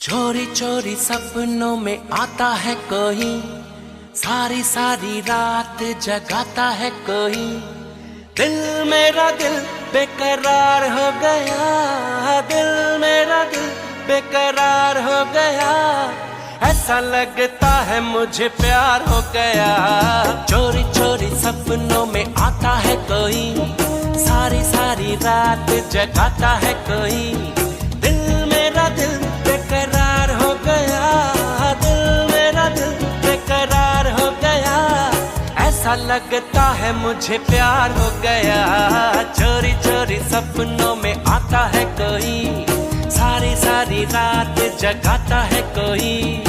चोरी चोरी सपनों में आता है कोई, सारी सारी रात जगाता है कोई। दिल मेरा दिल बेकरार हो गया, दिल मेरा दिल बेकरार हो गया। ऐसा लगता है मुझे प्यार हो गया। चोरी चोरी सपनों में आता है कोई, सारी सारी रात जगाता है कोई। दिल मेरा दिल बेकरार हो गया, दिल मेरा दिल बेकरार हो गया। ऐसा लगता है मुझे प्यार हो गया। चोरी चोरी सपनों में आता है कोई, सारी सारी रात जगाता है कोई।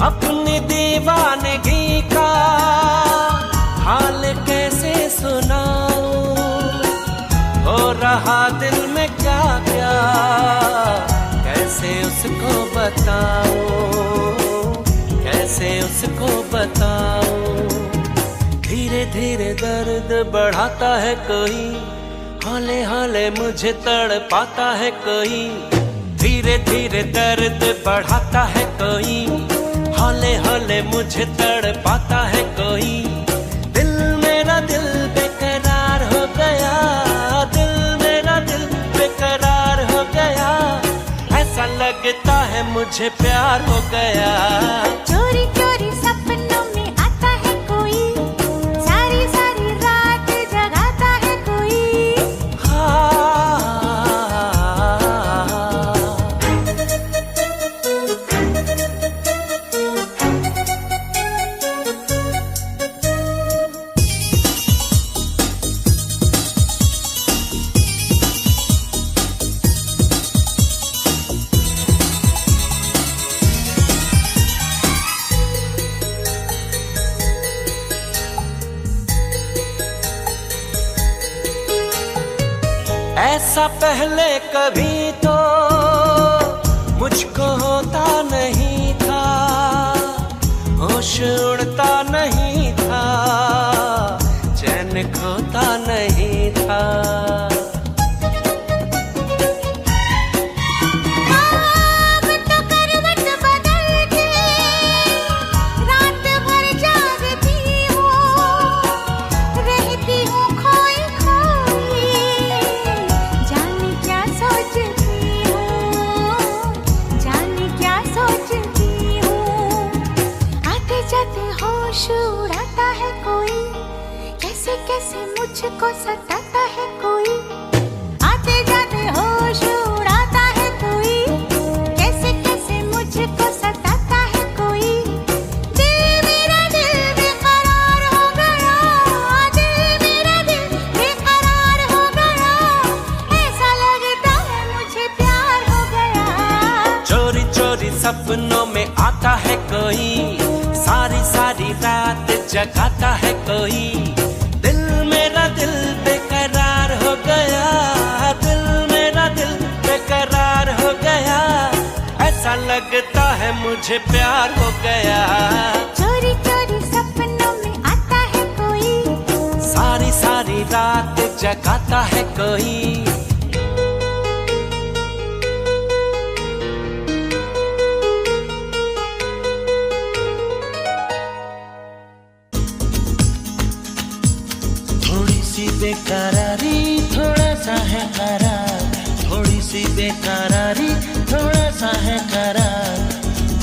अपनी दीवानगी का हाल कैसे सुनाऊं, हो रहा दिल में क्या क्या कैसे उसको बताऊं, कैसे उसको बताऊं। धीरे धीरे दर्द बढ़ाता है कोई, हौले हौले मुझे तड़पाता है कोई। धीरे धीरे दर्द बढ़ाता है कोई, हौले हौले मुझे तड़पाता है कोई। दिल मेरा दिल बेकरार हो गया, दिल मेरा दिल बेकरार हो गया। ऐसा लगता है मुझे प्यार हो गया। चोरी चोरी सपनों में आता है कोई, सारी सारी रात जगाता है कोई। ऐसा पहले कभी तो मुझको होता नहीं था, होश उड़ता नहीं था, चैन खोता नहीं था। उड़ाता है कोई, कैसे कैसे मुझको सताता है कोई। आते जाते होश उड़ाता है कोई, कैसे कैसे मुझको सताता है कोई। दिल मेरा दिल बेकरार हो गया, दिल मेरा दिल बेकरार हो गया। ऐसा लगता है मुझे प्यार हो गया। चोरी चोरी सपनों में आता है कोई, सारी सारी रात जगाता है कोई। दिल मेरा दिल बेकरार हो गया, दिल मेरा दिल बेकरार हो गया। ऐसा लगता है मुझे प्यार हो गया। चोरी चोरी सपनों में आता है कोई, सारी सारी रात जगाता है कोई। बेकरारी थोड़ा सा है करार, थोड़ी सी बेकरारी थोड़ा सा है करार।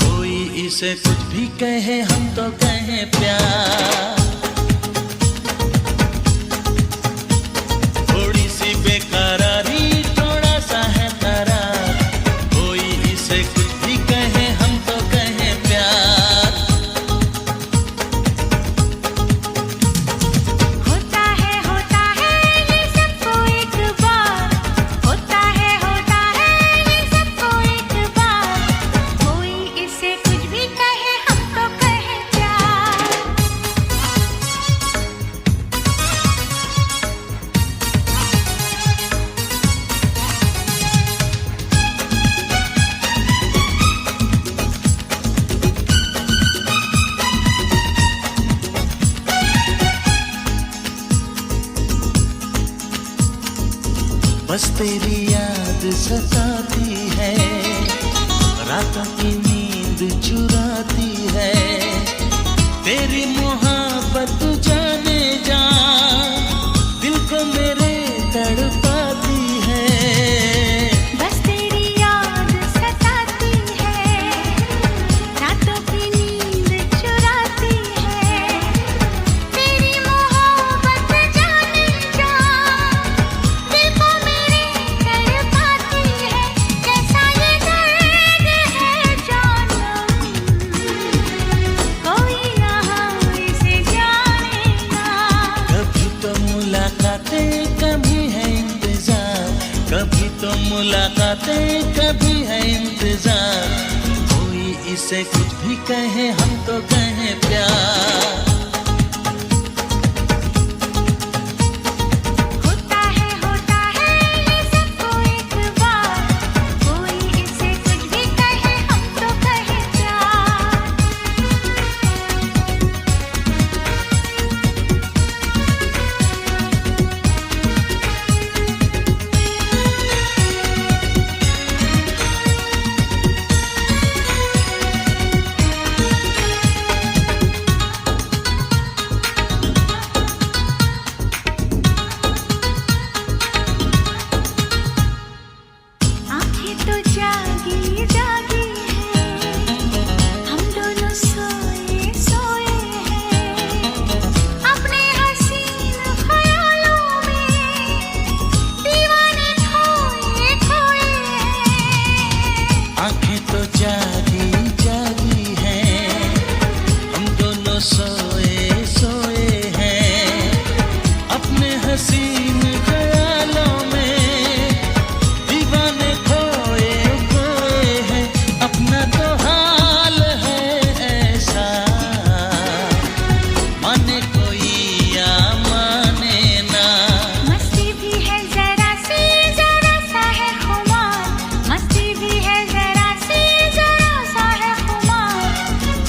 कोई से कुछ भी कहे हम तो कहें प्यार। थोड़ी सी बेकरारी थोड़ा सा है करार, कोई इसे कुछ भी कहे हम तो कहें प्यार। होता है ये सबको एक बार, होता है ये सबको एक बार, कोई इसे कुछ भी कहे हम तो कहें प्यार। बस तेरी याद सताती है, रातों की नींद चुराती है, तेरी मोहब्बत जाने जा दिल को मेरे तड़पाती है। बस तेरी याद सताती है, रातों की नींद चुराती है, तेरी मोहब्बत जाने जा दिल को मेरे तड़पाती है। कैसा ये दर्द है जानम, कोई यहाँ इसे जानेगा। कभी तो मुलाकातें कभी है इंतजार, कभी तो मुलाकातें कभी है इंतजार, कोई इसे कुछ भी कहे हम तो कहें प्यार। होता है ये सबको एक बार, कोई इसे कुछ भी कहे हम तो कहें प्यार। आँखें तो जागी जागी हैं, हम दोनों सोए सोए हैं, अपने हसीन ख्यालों में दीवाने खोए खोए हैं। आंखें तो जागी जागी हैं, हम दोनों सोए सोए हैं, अपने हसीन ख्यालों में दीवाने खोए खोए हैं। अपना तो हाल है ऐसा, माने कोई या माने ना। मस्ती भी है जरा सा है खुमार, मस्ती भी है जरा सा है खुमार,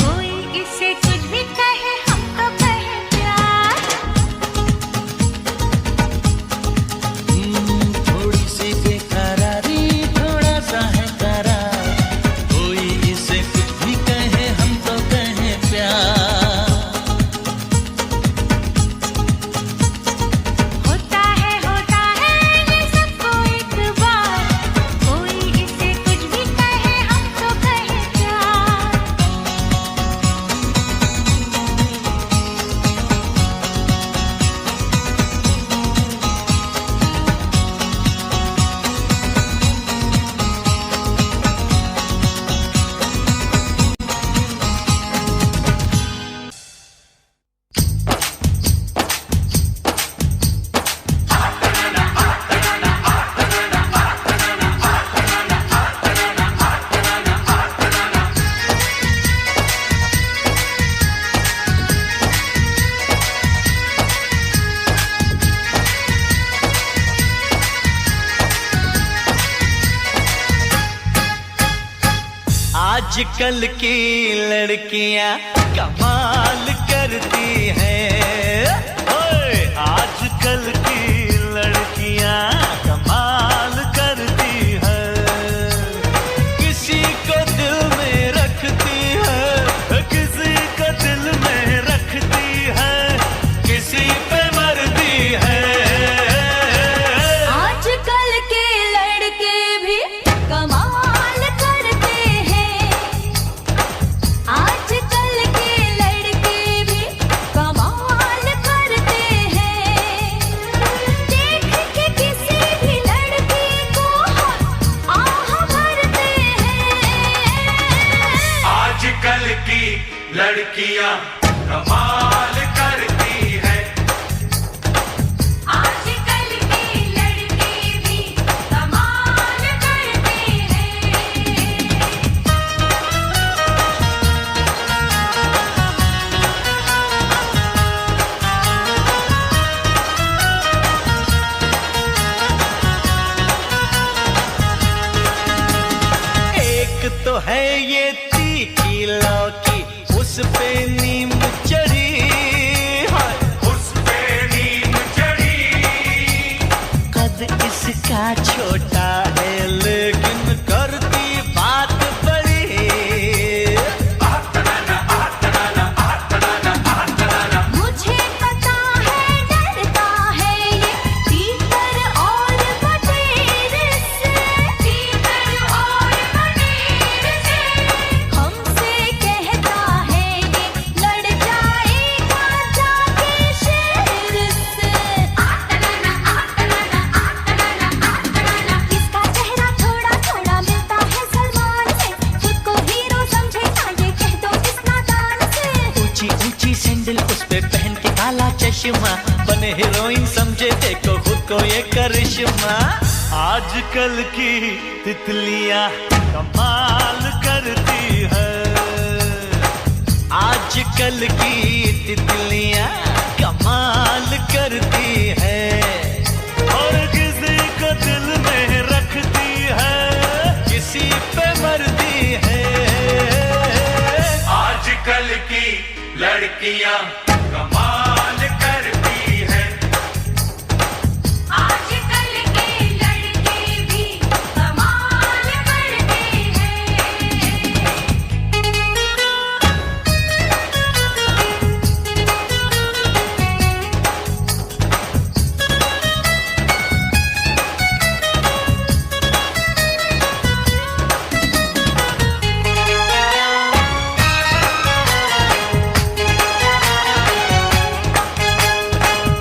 कोई इसे कुछ भी कहे हम तो कहें प्यार। थोड़ी सी बेकरारी थोड़ा सा है करार, कोई इसे कुछ भी कहे हम तो कहें प्यार। होता है ये सबको एक बार, कोई इसे कुछ भी कहे हम तो कहें प्यार। आजकल की लड़कियां कमाल करती हैं, ओए आजकल की लड़कियां कमाल करती हैं, किसी को दिल में रखती है, किसी को दिल में रखती है, किसी पे मरती है। आजकल के लड़के भी कमाल करते हैं, लड़कियां कमाल करती है। आजकल की लड़के भी कमाल करते हैं। एक तो है ये तीखी लौकी, उस पे नीम चढ़ी है, उस पे नीम चढ़ी। कद इसका छोटा है लेकिन करती बात बड़ी। मुझे पता है डरता है ये तीतर और बटेर से, तीतर और बटेर से। हमसे कहता है ये लड़ जाएगा जाके शेर से। इसका चेहरा थोड़ा थोड़ा मिलता है सलमान से, खुद को हीरो समझे ना ये कह दो इस नादान से। ऊंची ऊंची सैंडल उस पे पहन के काला चश्मा, बने हीरोइन समझे देखो खुद को ये करिश्मा। आजकल की तितलियां कमाल करती है, आजकल की तितलियां कमाल करती है, और किसी को दिल में रखती है, किसी पे मरती है। आजकल की लड़कियां कमाल करती है। आजकल के लड़के भी कमाल करते हैं।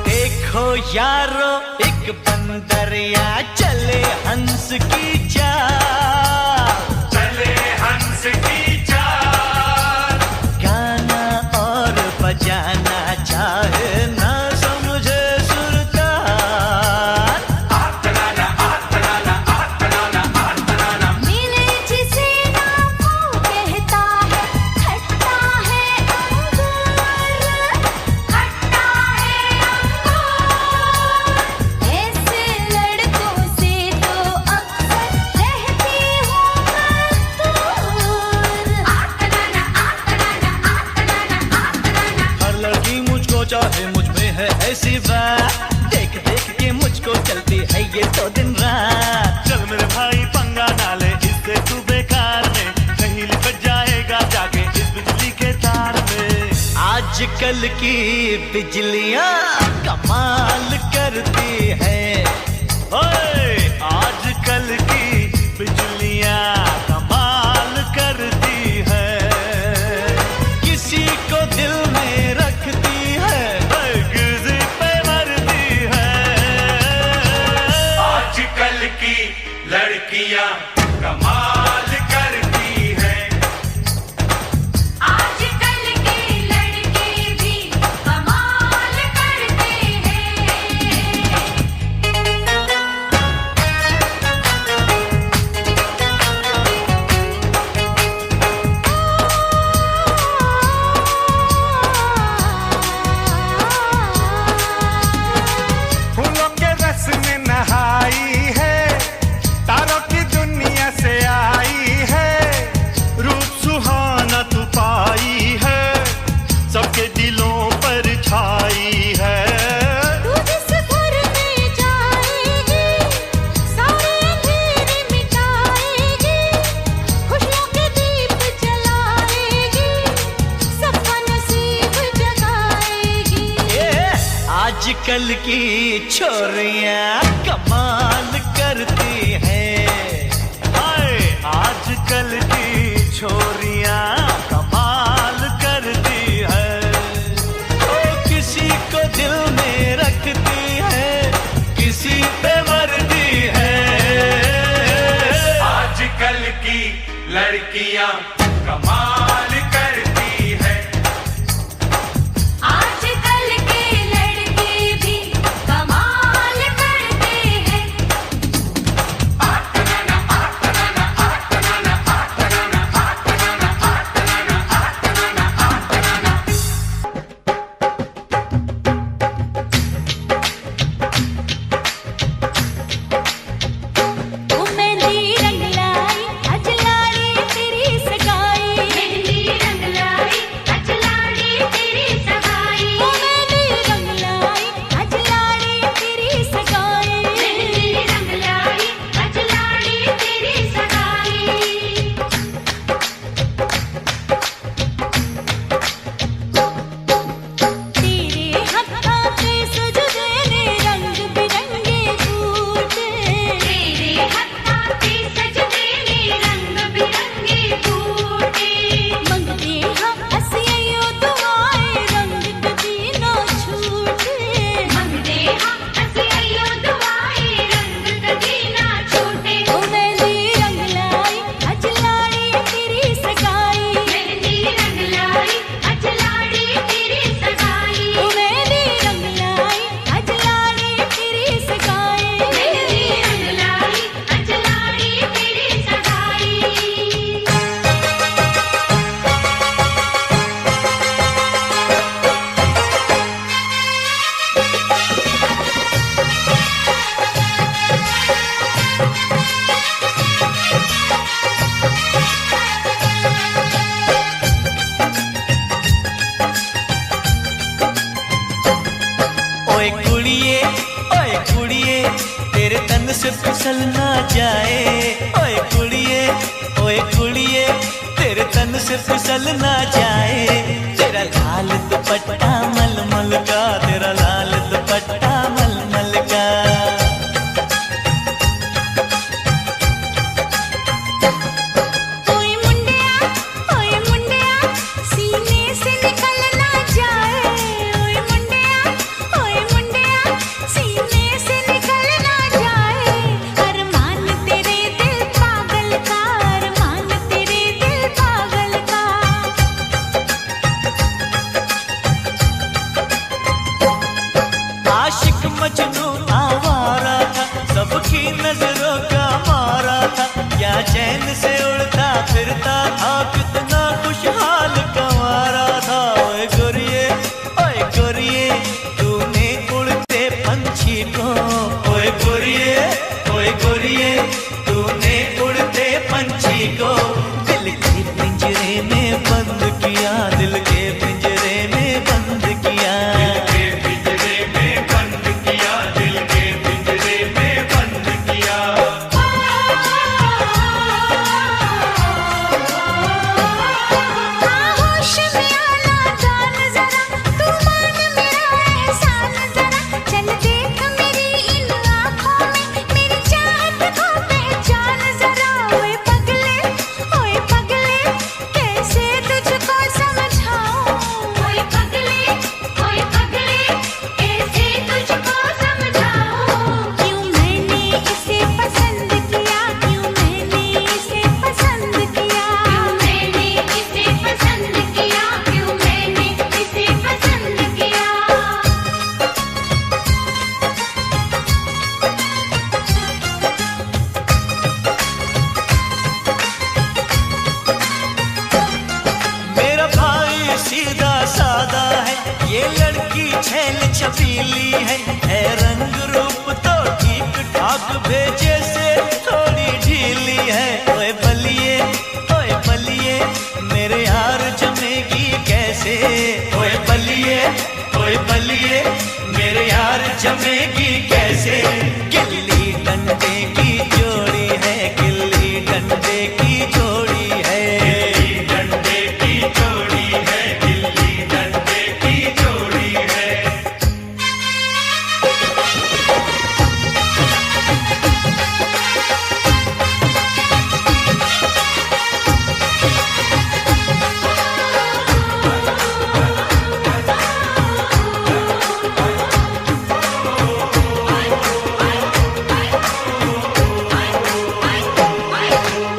देखो यारो एक बंदरिया चले हंस की चाल, चले हंस की चाल। गाना और बजाना चाहे ना समझे सुरताल। मिले जिसे ना वो कहता है खट्टा है अंगूर, खट्टा है अंगूर। ऐसे लड़कों से तो अक्सर रहती हूँ मैं दूर। हर लड़की मुझको चाहे, मुझ में है ऐसी बात, देख देख के मुझको चलती है ये तो दिन रात। चल मेरे भाई पंगा ना ले इससे तू बेकार में, कहीं लिपट जाएगा जाके इस बिजली के तार में। आजकल की बिजलियां कमाल करती है, ओए आजकल की बिजलियां कमाल करती है, किसी को दिल में रखती है, किसी पे मरती है। आजकल की लड़कियां कमाल करती है। आजकल के लड़के भी कमाल करते हैं। फूलों के रस में नहाई है, तारों की दुनिया से आई है, रूप सुहाना तू पाई है, सबके दिलों पर छाई है। तू जिस घर में जाएगी सारे अंधेरे मिटाएगी, खुशियों के दीप जलाएगी, सबका नसीब जगाएगी। आजकल की छोरियां कमाल करती हैं, हाय आजकल की छोरियां कमाल करती है, ओ किसी को दिल में रखती है, किसी पे मरती है। आजकल की लड़कियां कमाल करती है। से फिसल ना जाए। ओए कुड़िए तेरे तन से फिसल ना जाए। तेरा लाल दुपट्टा मलमल का, तेरा लाल दुपट्टा मलमल का। ओए मुंडिया सीने से निकल ना जाए। ओए मुंडिया सीने से निकल ना जाए। अरमान तेरे दिल पागल का, अरमान तेरे दिल पागल का। आशिक मजनू आवारा था, सबकी नजरों का मारा था। क्या चैन से उड़ता फिरता था, कितना खुशहाल कंवारा था। ओए गोरिये तूने उड़ते पंछी को। ओए गोरिये तूने उड़ते पंछी को दिल के पिंजरे में बंद किया, दिल के पिंजरे में बंद किया। होश में आना जान जरा, तू मान मेरा एहसान जरा। चल देख मेरी इन आँखों में, मेरी चाहत को पहचान जरा। ओए पगले कैसे तुझको समझाऊं। ओए पगले कैसे तुझको समझाऊं। क्यों मैंने इसे पसंद किया, क्यों मैंने इसे पसंद किया। क्यों मैंने इसे पसंद किया, क्यों मैंने इसे पसंद किया। मेरा भाई सीधा सादा है, ये लड़की छैल छबीली है रंग रूप तो ठीक ठाक, भेजे से थोड़ी ढीली है। ओए बलिए मेरे यार जमेगी कैसे। ओए बलिए मेरे यार जमेगी कैसे। गिल्ली डंडे की जोड़ी है, गिल्ली डंडे की जोड़ी है।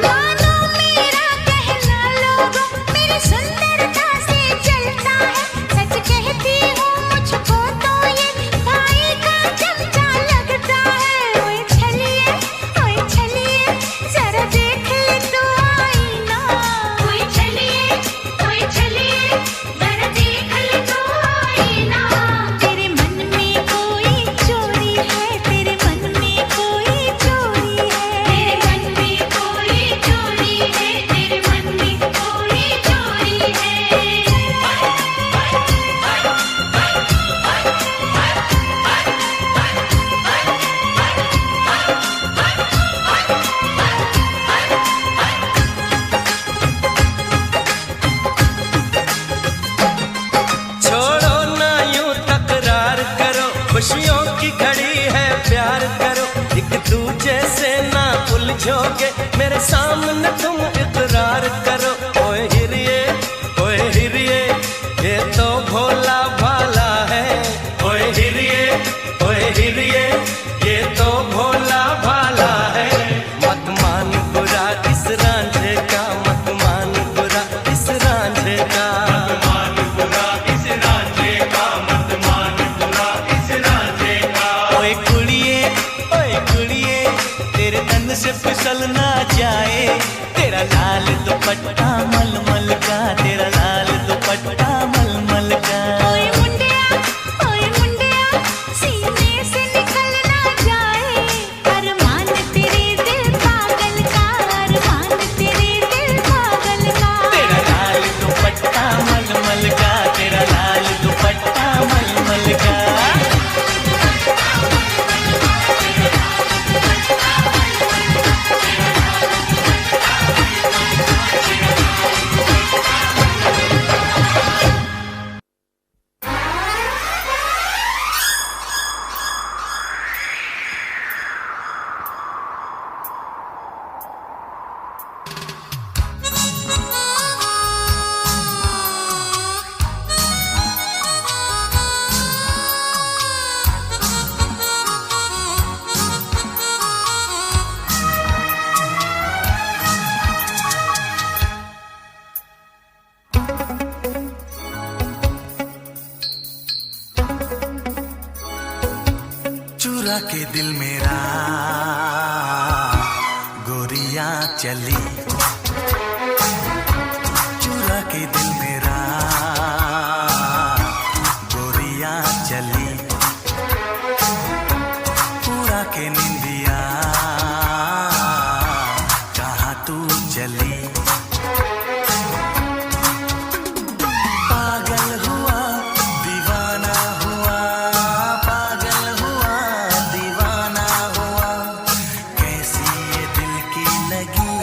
मानो मेरा कहना लोगों, मेरी सुंदरता से चलता है। सच कहती हूँ मुझको तो ये भाई का चमचा लगता है। ओए छलिए जरा देख ले तू आईना। ओए छलिए जरा देख ले तू आईना। तेरे मन में कोई चोरी है, तेरे मन में कोई चोरी है। तेरे मन में कोई चोरी है, तेरे मन में कोई चोरी है। छोड़ो ना यूं तकरार करो, खुशियों की घड़ी है प्यार करो। एक दूजे से ना उलझोगे, मेरे सामने तुम इकरार करो। ओए हिरिये ये तो भोला भाला है। ओए हिरिये ये तो भोला भाला है। मत मान बुरा इस रांझे का, मत मान बुरा इस रांझे का। ओए कुड़िए तेरे तन से फिसल ना जाए। तेरा लाल दुपट्टा मलमल का, तेरा लाल दुपट्टा मलमल का। ओए मुंडिया सीने से निकल ना जाए। अरमान तेरे दिल पागल का, अरमान तेरे दिल पागल का। तेरा लाल दुपट्टा मलमल का, तेरा लाल दुपट्टा मलमल का। चुरा के दिल मेरा गोरियां चली, चुरा के दिल मेरा गोरियां चली, पूरा के निंदिया कहाँ तू चली। पागल हुआ दीवाना हुआ, पागल हुआ दीवाना हुआ, कैसी ये दिल की लगी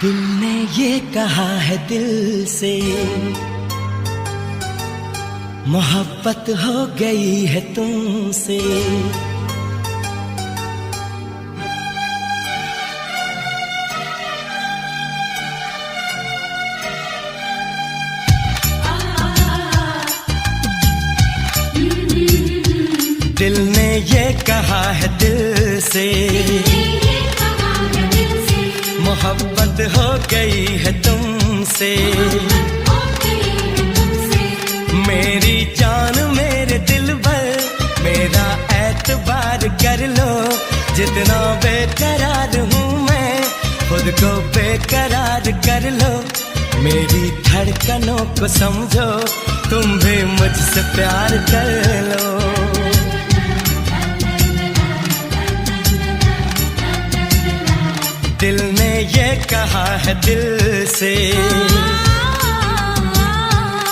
दिल ने ये कहा है दिल से, मोहब्बत हो गई है तुमसे। दिल ने ये कहा है दिल से, मोहब्बत हो गई है तुमसे। मेरी जान मेरे दिल भर, मेरा एतबार कर लो। जितना बेकरार हूँ मैं, खुद को बेकरार कर लो। मेरी धड़कनों को समझो, तुम भी मुझसे प्यार कर लो। दिल ने ये कहा है दिल से,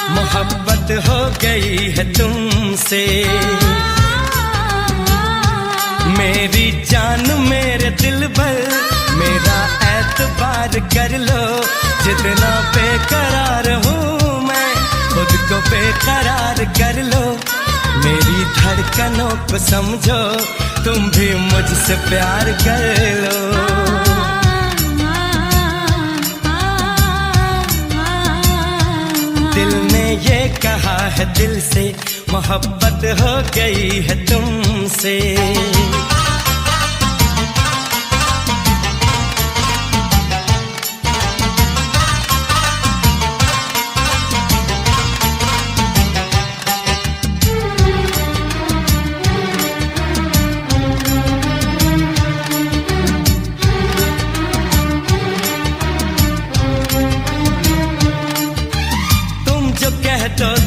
मोहब्बत हो गई है तुमसे। मेरी जान मेरे दिल भर, मेरा एतबार कर लो। जितना बेकरार हूँ मैं, खुद को बेकरार कर लो। मेरी धड़कनों को समझो, तुम भी मुझसे प्यार कर लो। दिल ने ये कहा है दिल से, मोहब्बत हो गई है तुमसे।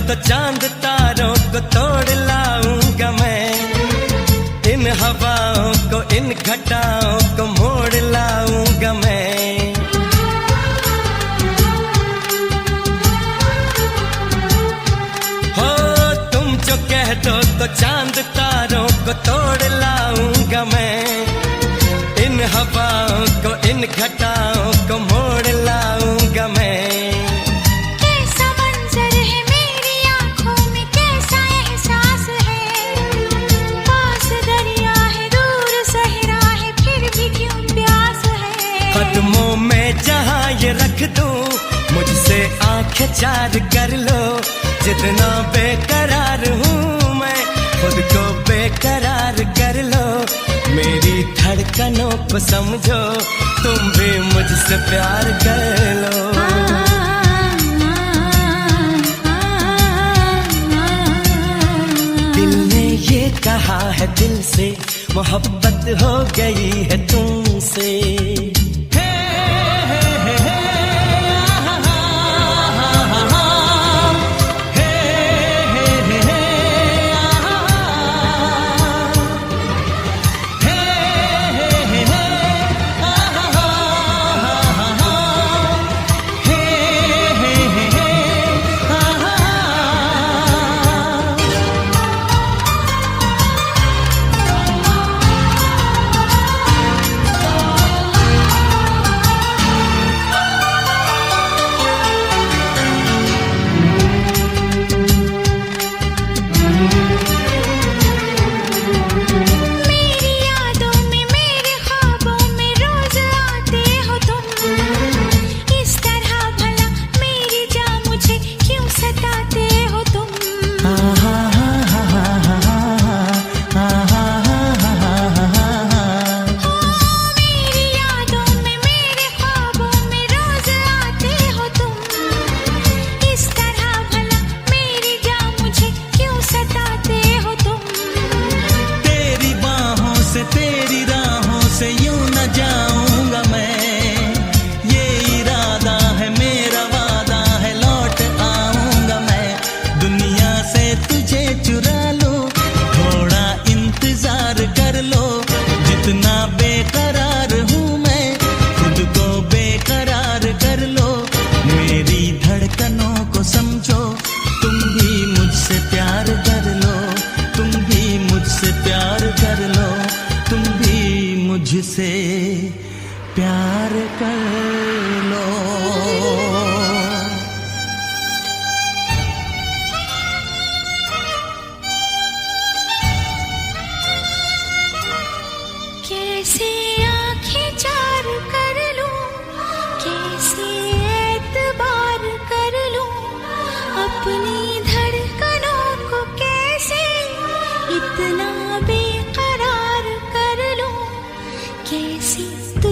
तो चांद तारों को तोड़ लाऊंगा मैं, इन हवाओं को इन घटाओं को मोड़ लाऊंगा मैं। हो तुम जो कह दो तो चांद तारों को तोड़ लाऊंगा मैं, इन हवाओं को इन घटाओं को मोड़ लाऊंगा मैं। कदमों में जहाँ ये रख दूं, मुझसे आंखें चार कर लो। जितना बेकरार हूँ मैं, खुद को बेकरार कर लो। मेरी धड़कनों को समझो, तुम भी मुझसे प्यार कर लो। दिल ने ये कहा है दिल से, मोहब्बत हो गई है तुमसे।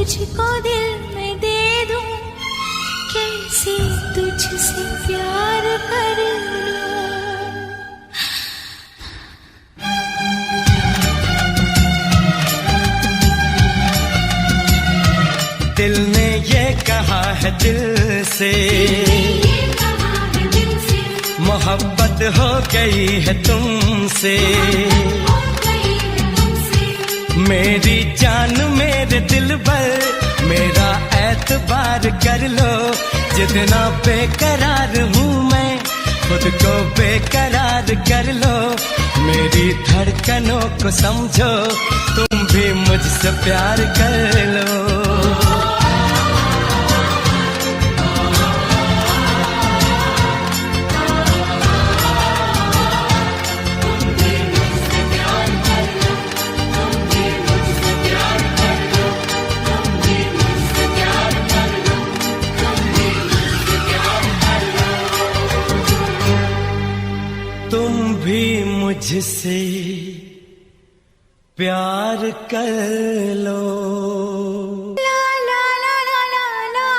तुझको दिल में दे दूं, कैसे तुझसे प्यार कर लूं। दिल ने ये कहा है दिल से, मोहब्बत हो गई है तुमसे। मेरी जान मेरे दिल पर मेरा एतबार कर लो, जितना बेकरार हूँ मैं खुद को बेकरार कर लो। मेरी धड़कनों को समझो, तुम भी मुझसे प्यार कर लो। तुम भी मुझसे प्यार कर लो। ला ला ला ला ला ला,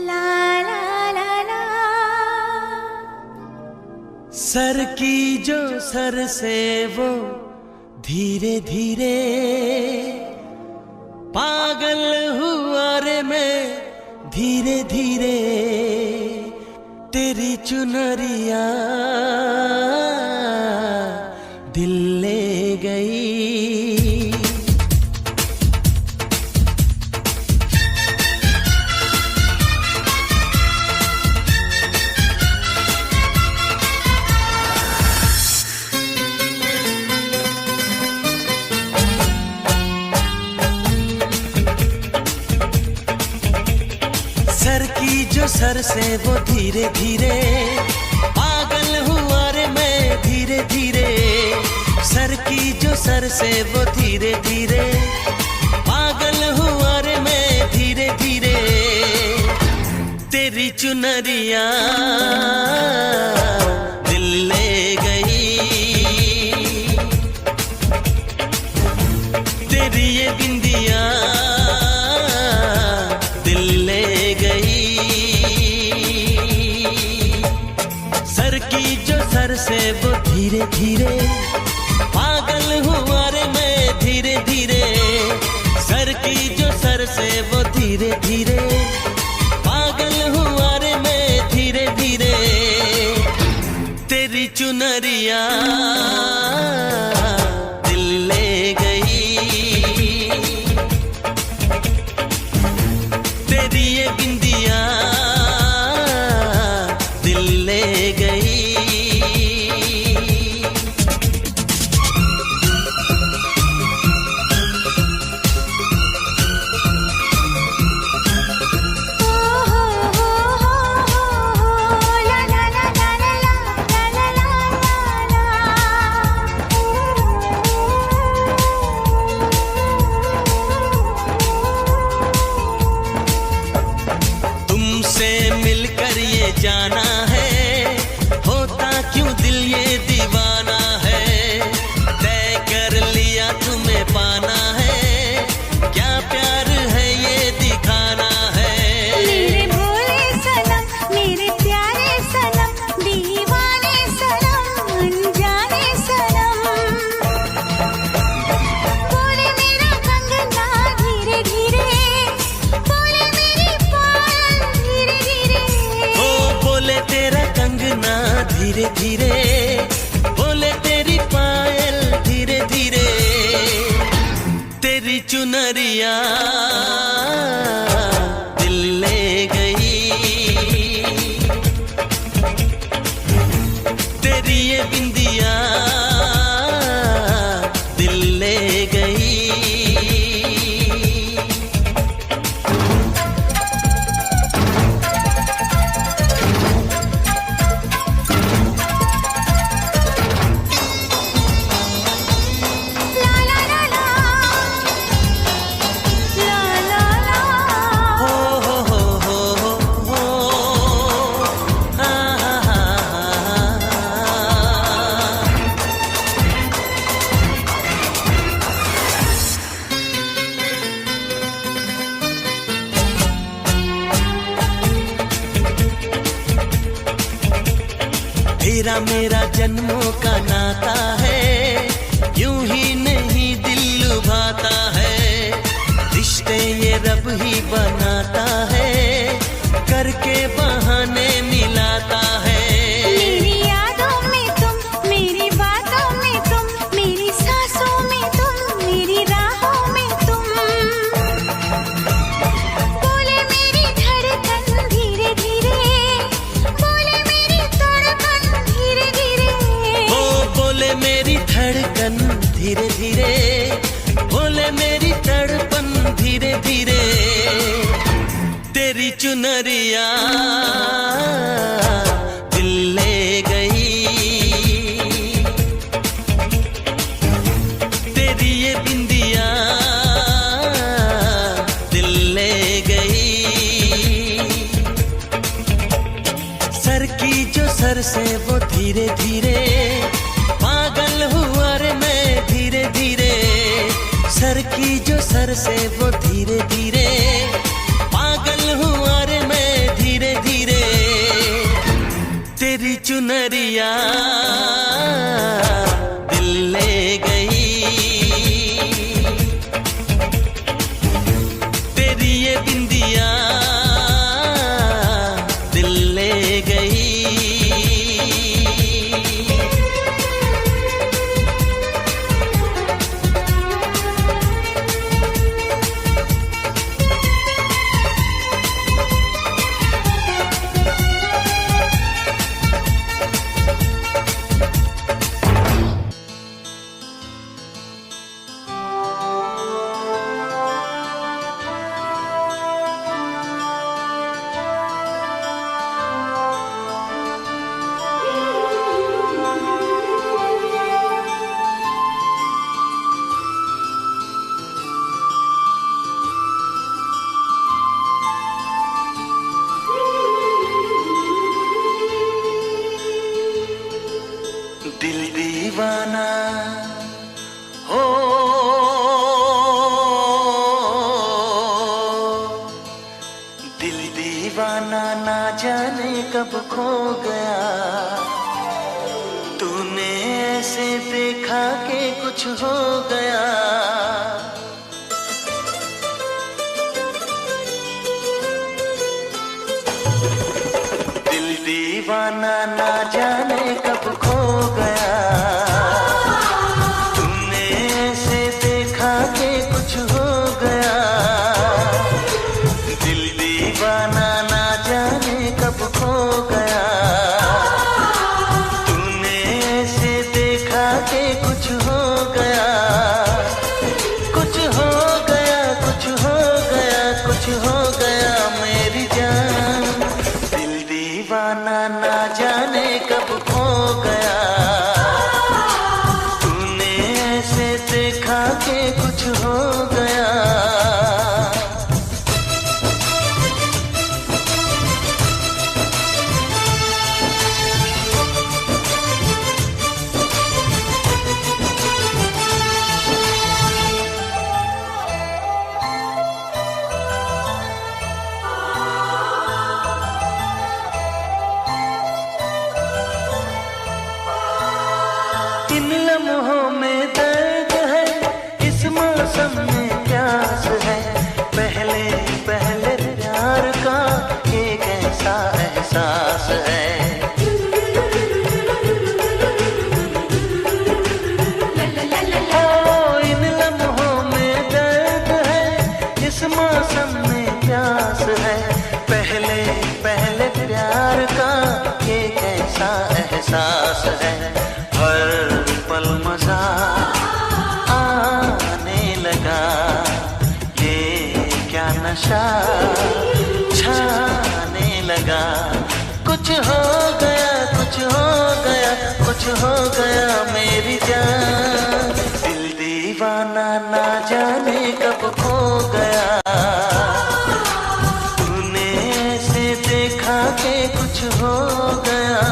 ला ला ला ला। सर की जो सर से वो धीरे धीरे, पागल हुआ रे मैं धीरे धीरे। तेरी चुनरिया दिल ले गई। सर की जो सर से वो धीरे धीरे, पागल हुआ रे मैं धीरे धीरे। सर की जो सर से वो धीरे धीरे, पागल हुआ रे मैं धीरे धीरे। तेरी चुनरिया दिल ले गई, तेरी ये बिंदिया दिल ले गई। सर की जो सर से वो धीरे धीरे, पागल हुआ रे मैं धीरे धीरे। सर की जो सर से वो धीरे धीरे, पागल हुआ रे मैं धीरे धीरे। तेरी चुनरिया दिल ले गई, तेरी ये बिंदिया दिल ले गई। तुमसे मिलकर ये जाना है, होता क्यों दिल ये दीवाना है। तय कर लिया तुम्हें पाना है, क्या प्यार है ये दिखाना है। मेरे भोले सनम, मेरे प्यारे सनम, दीवाने सनम, अनजाने सनम। बोले मेरा कंगना धीरे धीरे, बोले मेरी पायल धीरे धीरे। ओ बोले तेरा कंगना धीरे धीरे, बोले तेरी पायल धीरे धीरे। तेरी चुनरिया दिल ले गई, तेरी ये बिंदिया दिल ले गई। तेरा मेरा जन्मों का नाता है, यूं ही नहीं दिल लुभाता है। रिश्ते ये रब ही बनाता है, करके बहाने मिलाता है। मेरी यादों में तुम, मेरी बातों में तुम, मेरी सांसों में तुम, मेरी राहों में तुम। बोले मेरी धड़कन धीरे धीरे, बोले मेरी धड़कन धीरे धीरे। ओ बोले मेरी धड़कन धीरे धीरे, बोले मेरी तड़पन धीरे धीरे। तेरी चुनरिया दिल ले गई, तेरी ये बिंदिया दिल ले गई। सर की जो सर से वो धीरे धीरे, पागल हुआ रे मैं धीरे धीरे। सर की जो सर से वो धीरे धीरे, पागल हुआ रे मैं धीरे धीरे। तेरी चुनरिया दिल ले गई, तेरी ये बिंदिया दिल ले गई। दिल दीवाना हो, दिल दीवाना ना जाने कब खो गया। तूने ऐसे देखा कि कुछ हो गया। दिल दीवाना ना जाने कब खो गया। तूने ऐसे देखा कि कुछ हो गया। दिल दीवाना ना जाने कब खो गया। तूने ऐसे देखा कि कुछ हो गया। कुछ हो गया, कुछ हो गया, कुछ हो गया मेरी जान। दिल दीवाना ना जाने कब खो गया। तूने ऐसे देखा कि कुछ हो गया। इन लम्हों में दर्द है, इस मौसम में प्यास है। पहले पहले प्यार का एक ऐसा एहसास है। ओ इन लम्हों में दर्द है, इस मौसम में प्यास है। पहले पहले प्यार का एक ऐसा एहसास है। हर पल मजा आने लगा, ये क्या नशा छाने लगा। कुछ हो गया, कुछ हो गया, कुछ हो गया मेरी जान। दिल दीवाना ना जाने कब खो गया। तूने ऐसे देखा कि कुछ हो गया।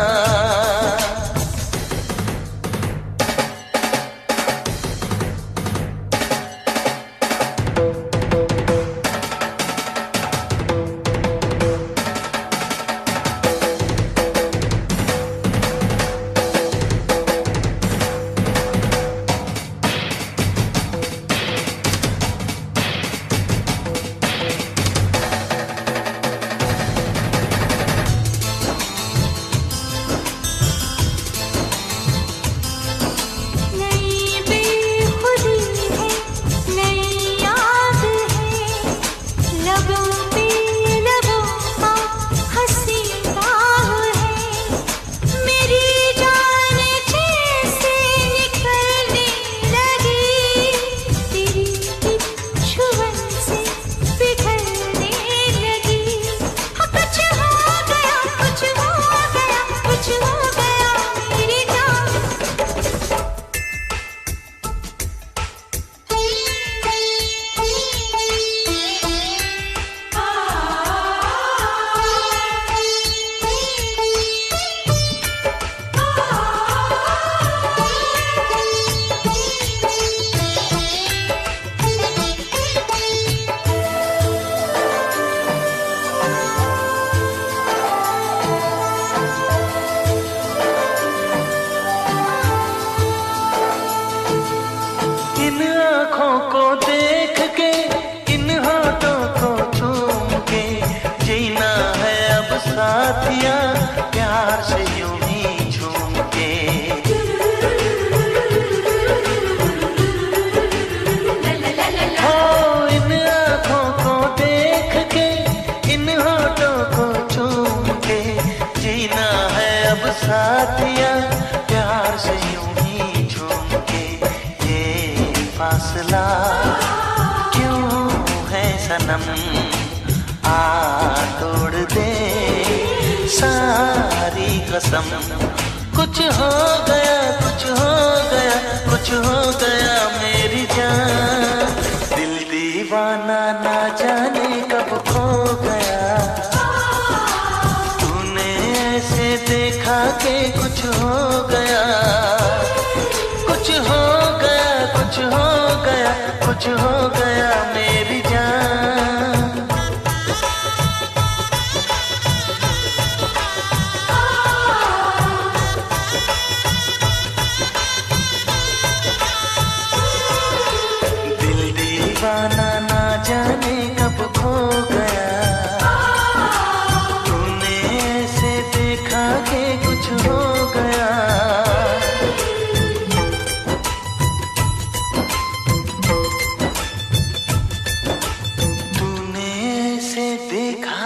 साथिया प्यार से यूं ही झूम के। हो इन आँखों को देख के, इन होठों को चूम के, जीना है अब साथिया प्यार से यूं ही झूम के। ये फासला क्यों है सनम, आ तोड़ दे सारी कसम। कुछ हो गया, कुछ हो गया, कुछ हो गया मेरी जान। दिल दीवाना ना जाने कब खो गया। तूने ऐसे देखा कि कुछ हो गया, कुछ हो गया, कुछ हो गया, कुछ हो गया मेरी जान। दीवाना ना जाने कब खो गया। तूने ऐसे देखा कि कुछ हो गया। तूने ऐसे देखा।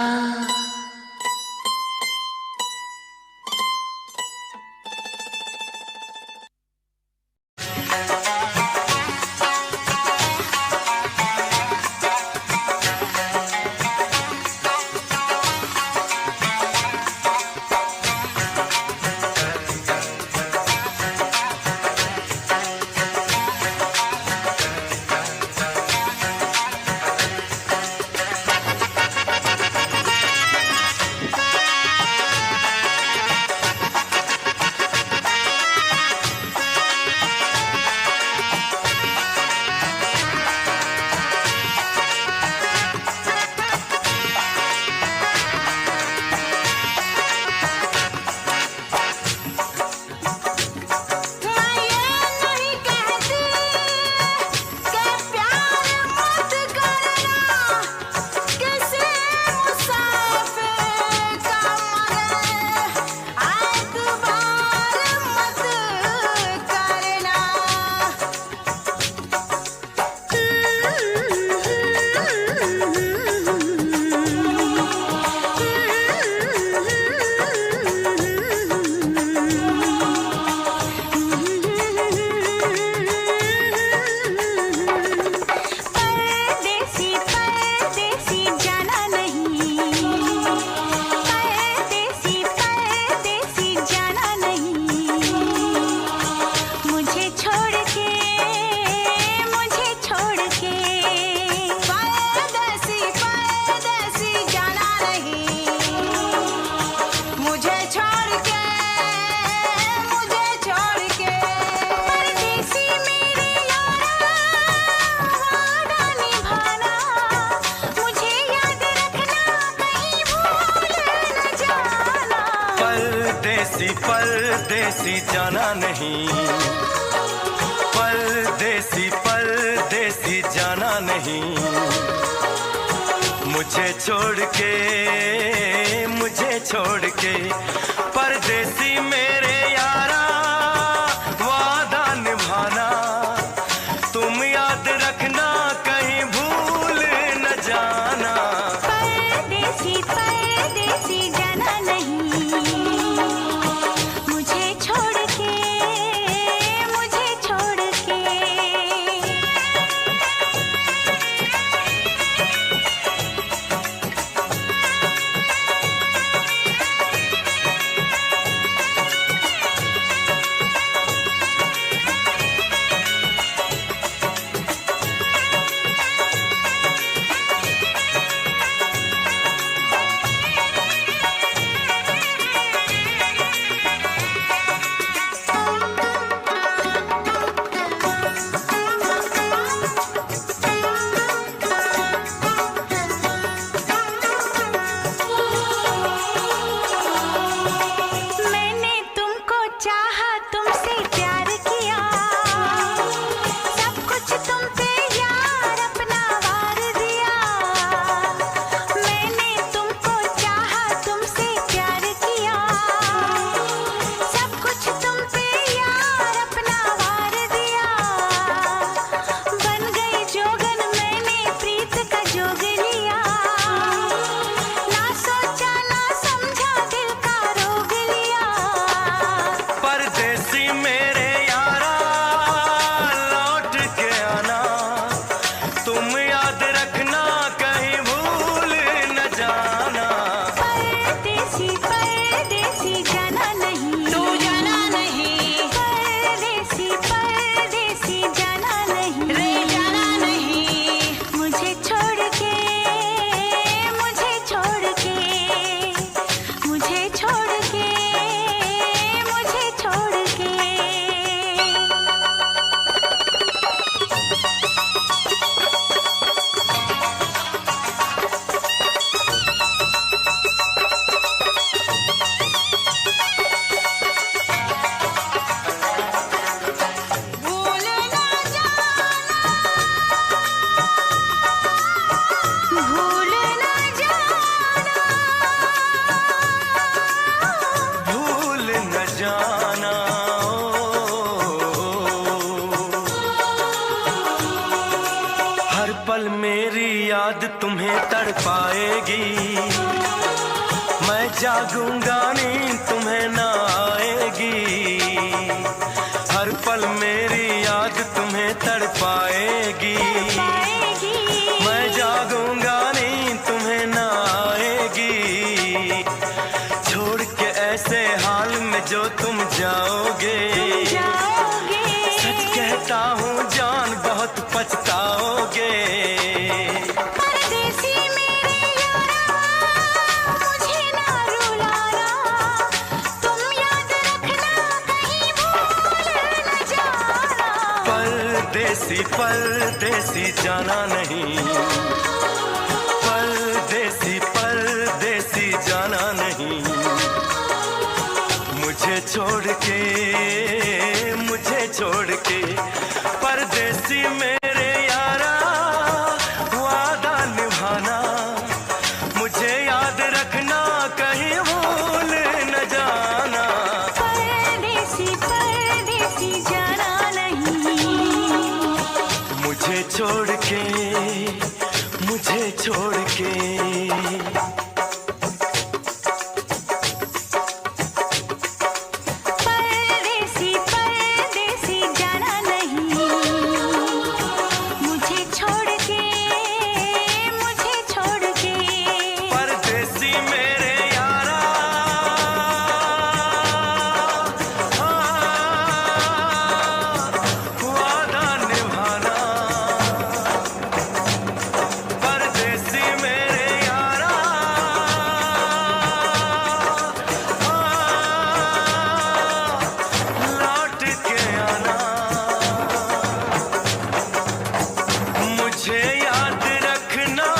परदेसी जाना नहीं, परदेसी परदेसी जाना नहीं। मुझे छोड़ के परदेसी मेरे यारा वादा निभाना। तुम याद रखना कहीं भूल न जाना। परदेसी परदेसी जाना नहीं, मुझे छोड़ के, मुझे छोड़ के। जागूंगा नींद तुम्हें ना आएगी, हर पल मेरी याद तुम्हें तड़पाएगी। मैं जागूंगा नींद तुम्हें ना आएगी, छोड़ के ऐसे हाल में जो तुम जाओगे। सच कहता हूँ जान बहुत पछताओगे। परदेसी परदेसी जाना नहीं, परदेसी परदेसी जाना नहीं, मुझे छोड़ के परदेसी मेरे यारा वादा निभाना, मुझे याद रखना कहीं भूल न जाना। परदेसी परदेसी जाना नहीं, मुझे छोड़ के परदेसी परदेसी जाना नहीं, मुझे छोड़ के परदेसी मेरे यारा वादा निभाना, परदेसी मेरे यारा लौट के आना, मुझे याद रखना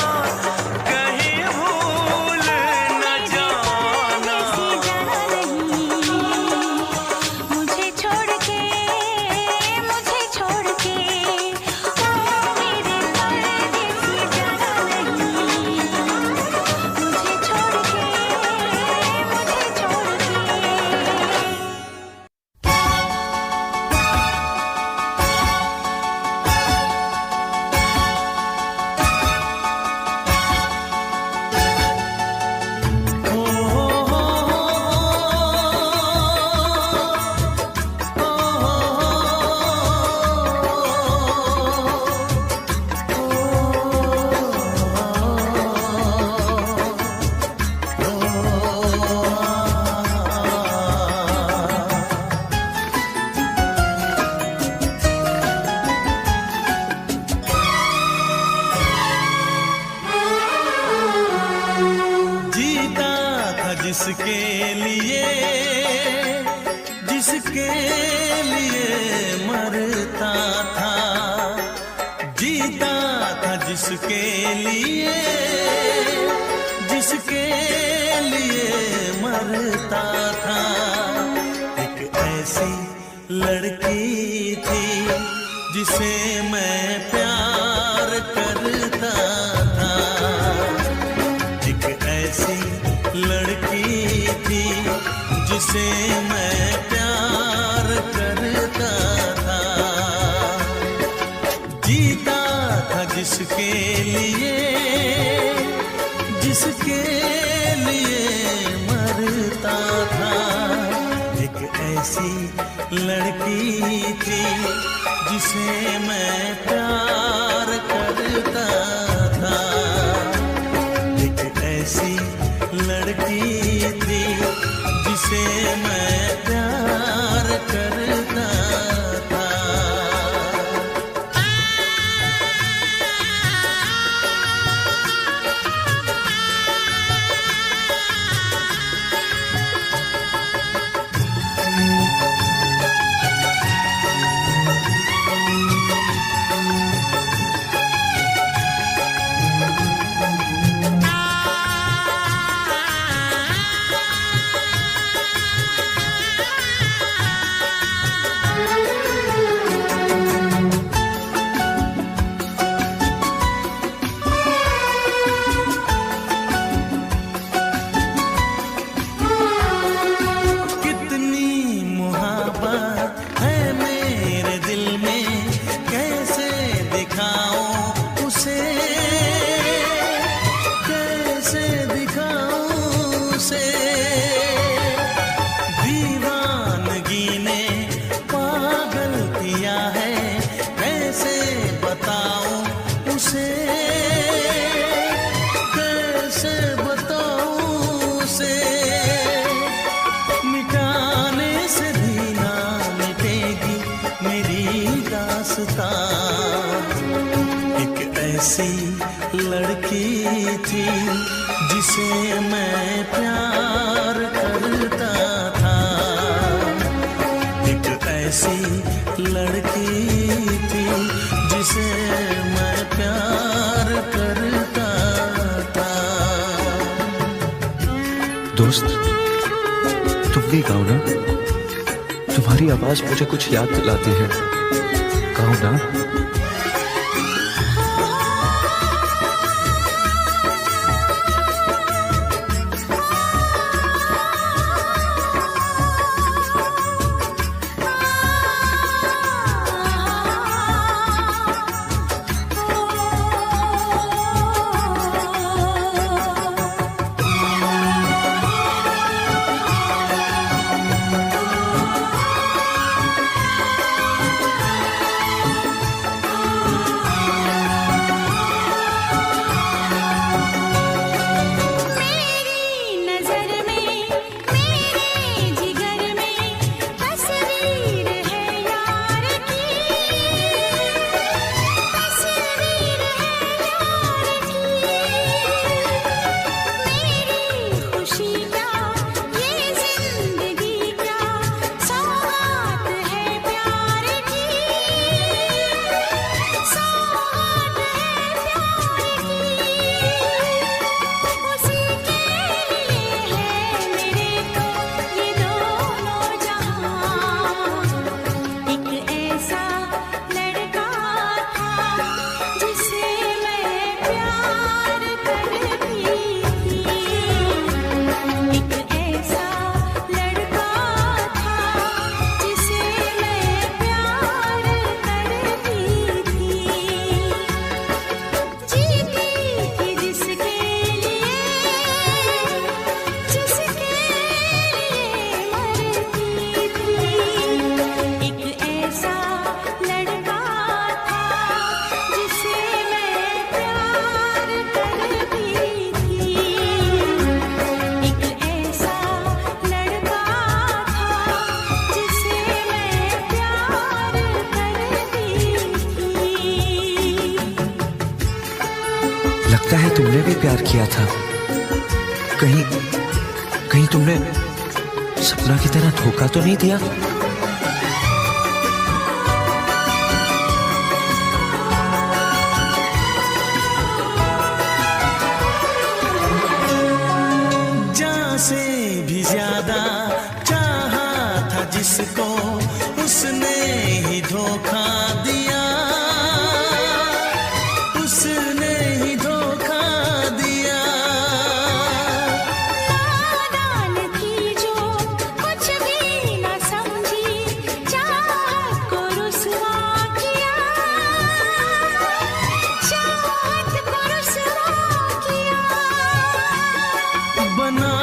कहीं भूल न जाना। जाना नहीं, मुझे छोड़ के ओ मेरे परदेसी जाना नहीं, मुझे छोड़ के जीता था जिसके लिए मरता था, जीता था जिसके लिए मरता था। एक ऐसी लड़की थी जिसे मैं प्यार करता था, एक ऐसी लड़की थी जिसे मैं प्यार करता था। जीता था जिसके लिए मरता था। एक ऐसी लड़की थी जिसे मैं प्यार करता था, एक ऐसी लड़की थी जिसे मैं प्यार करता था। मैं प्यार करता था। एक ऐसी लड़की थी जिसे मैं प्यार करता था। दोस्त, तुम भी गाओ ना, तुम्हारी आवाज मुझे कुछ याद दिलाती है। गाओ ना। लगता है तुमने भी प्यार किया था। कहीं तुमने सपना की तरह धोखा तो नहीं दिया? जान से भी ज्यादा चाहा था जिसको, उसने ही धोखा दिया। उसने ही धोखा दिया। नादान थी जो कुछ भी न समझी, चाहत को रुसवा किया। चाहत को रुसवा किया। बना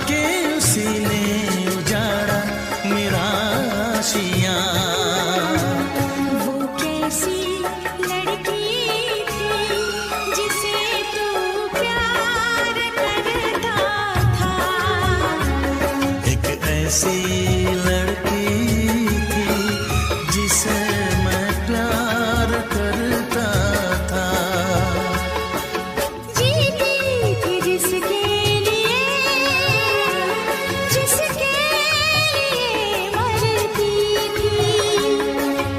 के उसी ने उजाड़ा मेरा आशियाँ। वो कैसी लड़की थी जिसे तू प्यार करता था। एक ऐसी लड़की थी जिसे मैं प्यार करता था। जीती थी जिसके लिए मरती थी।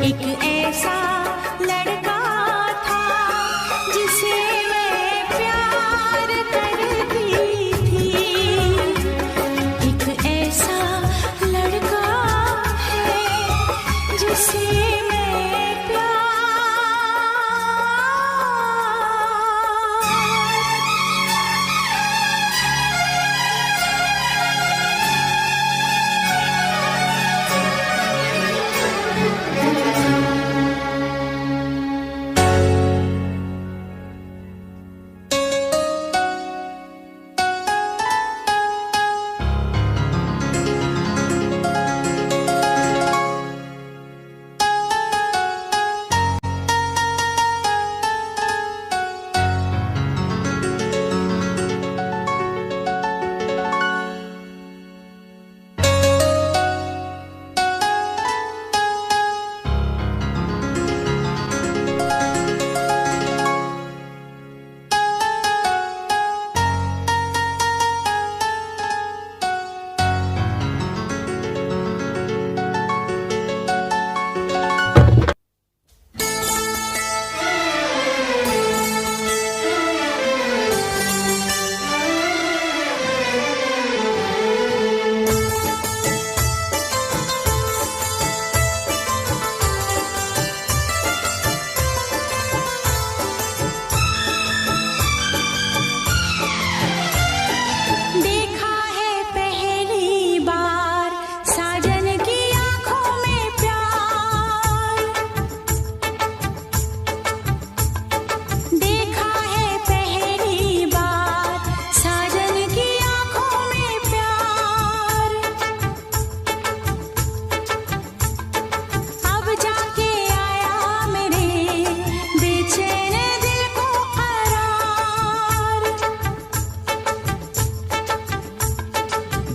एक ऐसा लड़का था जिसे मैं प्यार करती थी। एक ऐसा लड़का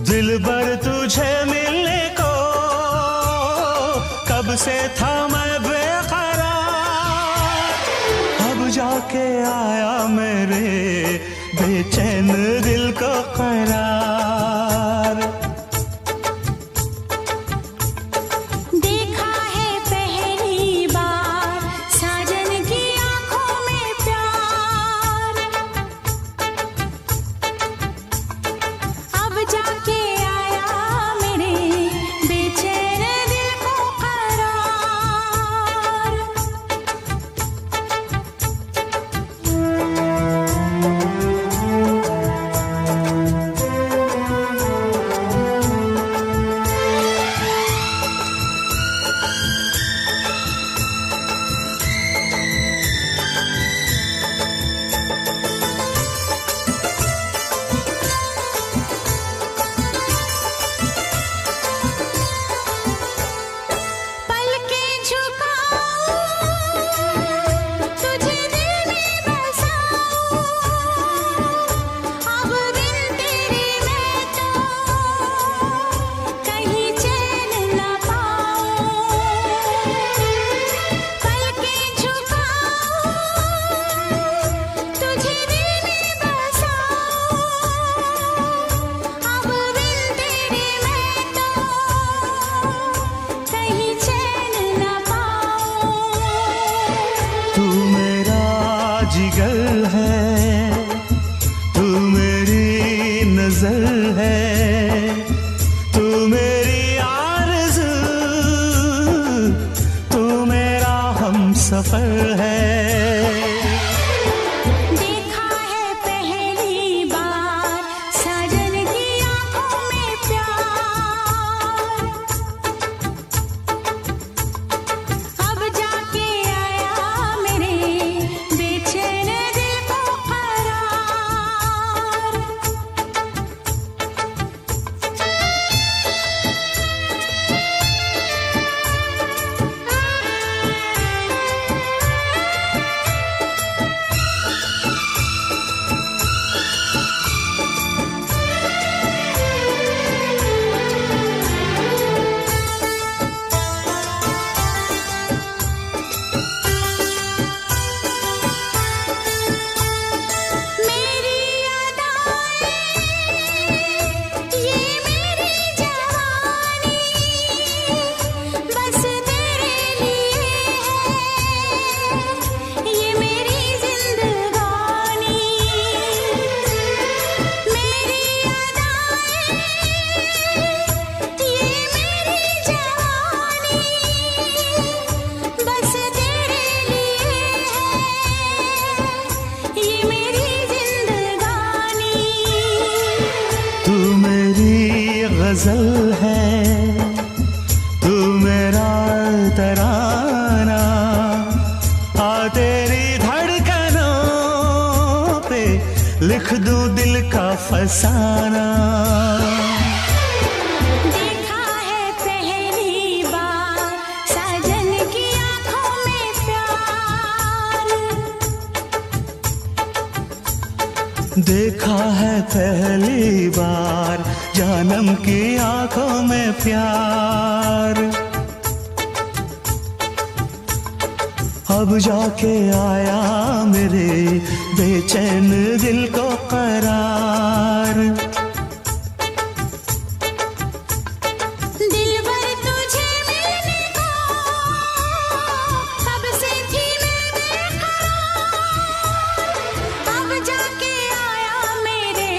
दिलबर तुझे मिलने को कब से था मैं बेकरार, अब जाके आया मेरे बेचैन दिल को करार। देखा है पहली बार साजन की आंखों में प्यार, अब जाके आया मेरे बेचैन दिल को करार। पलकें झुकाऊं तुझे दिल में बसाऊं, अब बिन तेरे मैं तो कहीं चैन न पाऊं। पलकें झुकाऊं तुझे दिल में बसाऊं, अब बिन तेरे मैं तो कहीं चैन न पाऊं। तू मेरा जिगर है, तू मेरी नजर है, तू मेरी आरज़ू, तू मेरा हमसफर है। देखा है पहली बार साजन की आंखों में प्यार, अब जाके आया मेरे बेचैन दिल को करार। मेरी अदाएं ये मेरी जवानी बस तेरे लिए है, ये मेरी जिंदगानी। मेरी अदाएं ये मेरी जवानी बस तेरे लिए है, ये मेरी जिंदगानी। तू मेरी गजल है, तू मेरा तराना, आ तेरी धड़कनों पे लिख दूं दिल का फसाना। देखा है पहली बार साजन की आंखों में प्यार, देखा है पहली बार जानम की आंखों में प्यार, अब जाके आया मेरे बेचैन दिल को करार। दिलबर तुझे मिलने को कब से थी मैं बेकरार, अब जाके आया मेरे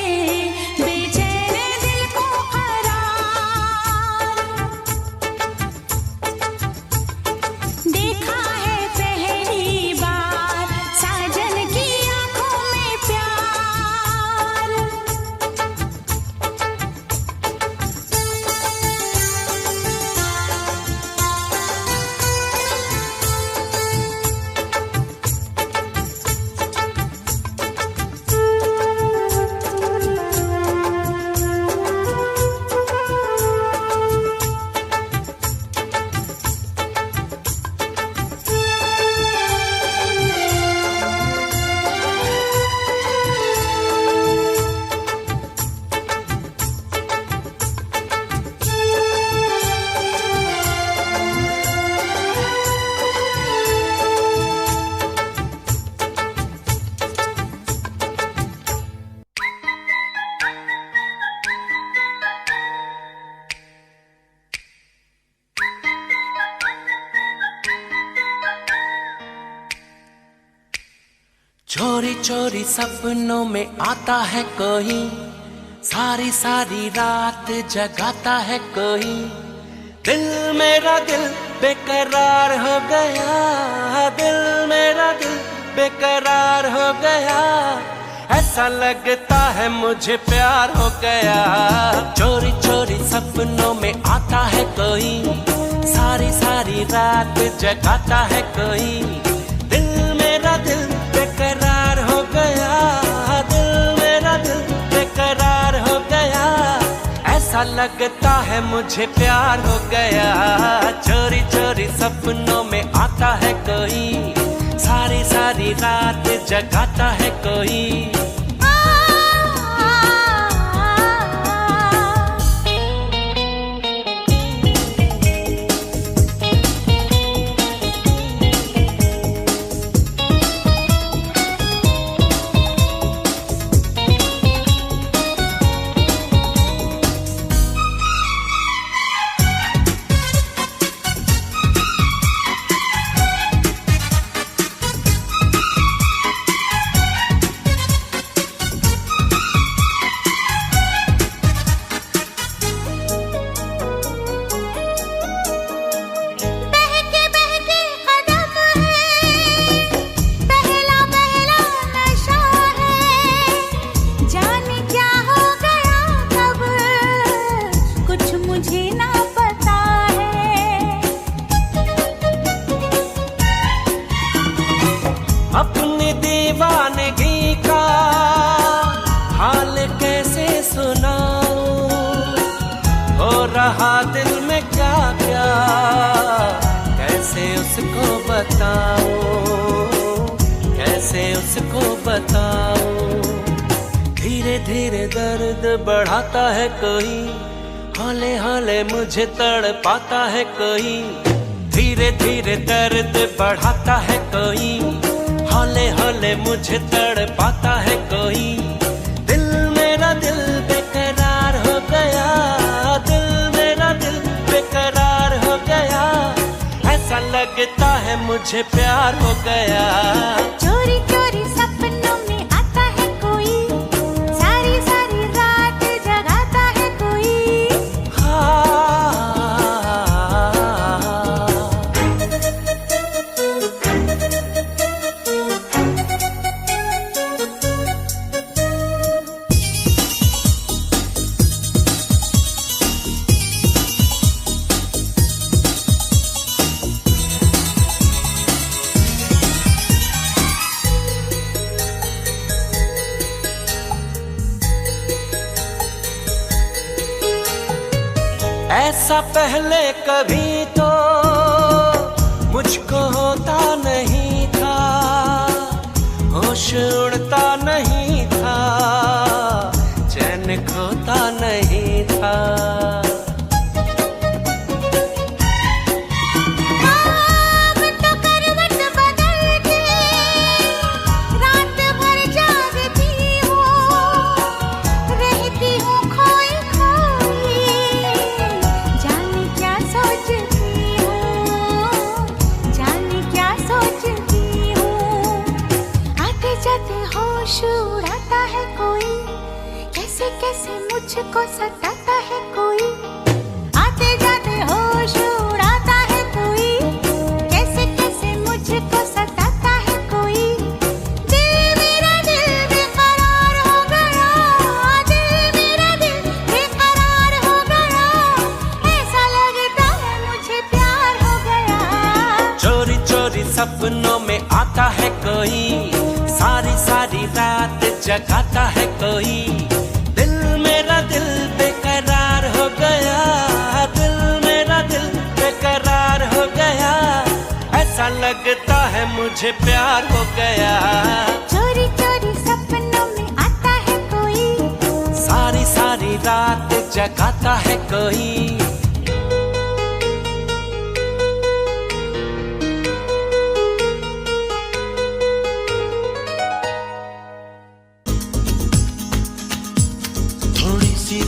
बेचैन दिल को करार। देखा है पहली बार साजन की आंखों में प्यार, चोरी चोरी सपनों में आता है कोई, सारी सारी रात जगाता है कोई। दिल मेरा दिल बेकरार हो गया, दिल मेरा दिल बेकरार हो गया। ऐसा लगता है मुझे प्यार हो गया। चोरी चोरी सपनों में आता है कोई, सारी सारी रात जगाता है कोई। दिल मेरा दिल बेकरार हो गया, दिल मेरा दिल बेकरार हो गया। ऐसा लगता है मुझे प्यार हो गया। चोरी चोरी सपनों में आता है कोई, सारी सारी रात जगाता है कोई। अपनी दीवानगी का हाल कैसे सुनाऊं, हो रहा दिल में क्या क्या कैसे उसको बताऊं, कैसे उसको बताऊं। धीरे धीरे दर्द बढ़ाता है कोई, हौले हौले मुझे तड़पाता है कोई। धीरे धीरे दर्द बढ़ाता है कोई, हौले हौले मुझे तड़पाता है कोई। दिल मेरा दिल बेकरार हो गया, दिल मेरा दिल बेकरार हो गया। ऐसा लगता है मुझे प्यार हो गया। चोरी चोरी सपनों में आता है कोई, सारी सारी रात जगाता है कोई। ऐसा पहले कभी तो मुझको होता नहीं था, होश उड़ता नहीं था, चैन खोता नहीं था। उड़ाता है कोई, कैसे कैसे मुझको सताता है कोई। आते जाते होश उड़ाता है कोई, कैसे कैसे मुझको सताता है कोई। दिल मेरा दिल बेकरार हो गया, दिल मेरा दिल बेकरार हो गया। ऐसा लगता है मुझे प्यार हो गया। चोरी चोरी सपनों में आता है कोई, सारी सारी रात जगाता है कोई। दिल मेरा दिल बेकरार हो गया, दिल मेरा दिल बेकरार हो गया। ऐसा लगता है मुझे प्यार हो गया। चोरी चोरी सपनों में आता है कोई, सारी सारी रात जगाता है कोई।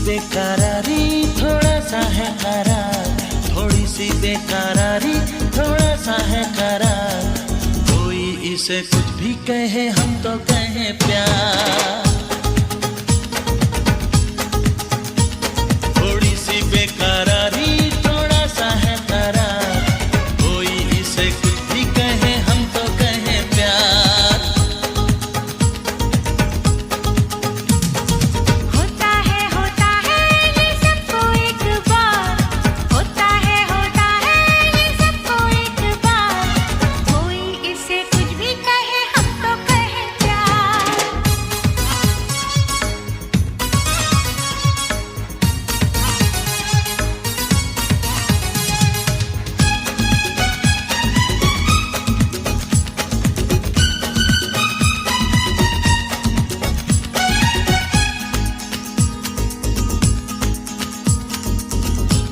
बेकरारी थोड़ा सा है करार, थोड़ी सी बेकरारी थोड़ा सा है करार। कोई से कुछ भी कहे हम तो कहें प्यार, थोड़ी सी बेकरारी थोड़ा सा है करार, कोई इसे कुछ भी कहे हम तो कहें प्यार। होता है ये सबको एक बार, होता है ये सबको एक बार, कोई इसे कुछ भी कहे हम तो कहें प्यार।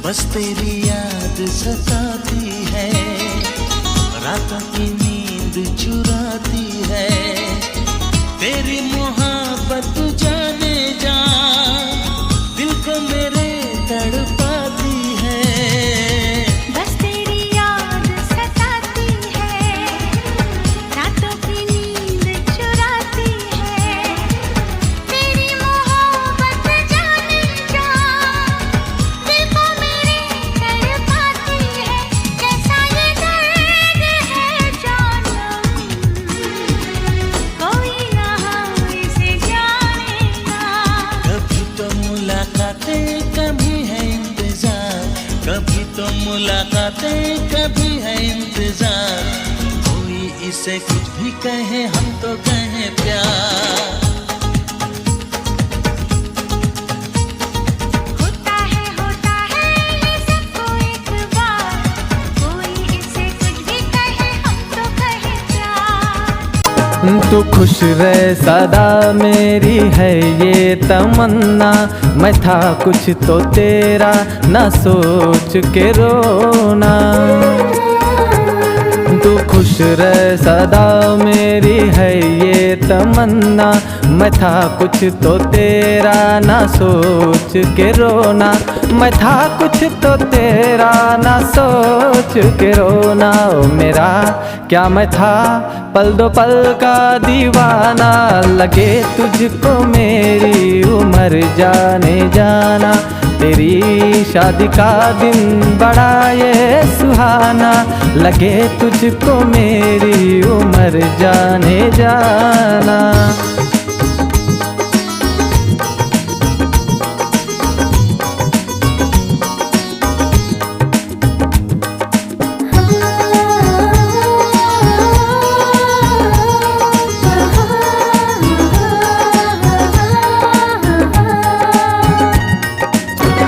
बस तेरी याद सताती है, रातों की नींद चुराती है, तेरी मोहब्बत जाने जा दिल को मेरे तड़पाती है। बस तेरी याद सताती है, रातों की नींद चुराती है, तेरी मोहब्बत जाने जा दिल को मेरे तड़पाती है। कैसा ये दर्द है जानम, कोई यहाँ इसे जानेगा। कभी तो मुलाकातें कभी है इंतजार, कभी तो मुलाकातें कभी है इंतजार, कोई इसे कुछ भी कहे हम तो कहें प्यार। होता है ये सबको एक बार, कोई इसे कुछ भी कहे हम तो कहें प्यार। तू खुश रह सदा मेरी है ये तमन्ना, मैं था कुछ तो तेरा ना सोच के रोना। तू खुश रह सदा मेरी है ये तमन्ना, मैं था कुछ तो तेरा ना सोच के रोना। मैं था कुछ तो तेरा ना सोच के रोना। ओ मेरा क्या मैं था पल दो पल का दीवाना, लगे तुझको मेरी उम्र जाने जाना। तेरी शादी का दिन बड़ा ये सुहाना, लगे तुझको मेरी उम्र जाने जाना।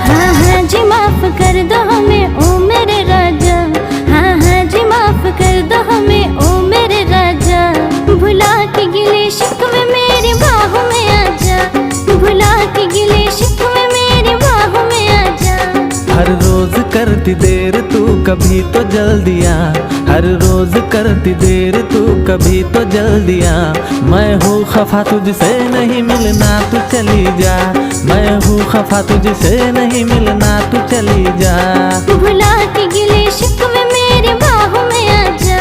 हाँ जी माफ कर दो हमें ओ मेरे राजा, हाँ जी माफ कर दो हमें ओ मेरे राजा। भुला के गिले शिकवे मेरी बाहों में आजा, भुला के गिले शिकवे मेरी बाहों में आजा। हर रोज करती देर तू कभी तो जल्दी आ, हर रोज करती देर तू कभी तो जल्दी आ। मैं हूँ खफा तुझसे नहीं मिलना तू चली जा, मैं हूँ खफा तुझसे नहीं मिलना तू चली जा। भुला के गिले शिकवे मेरी बाहों में आजा,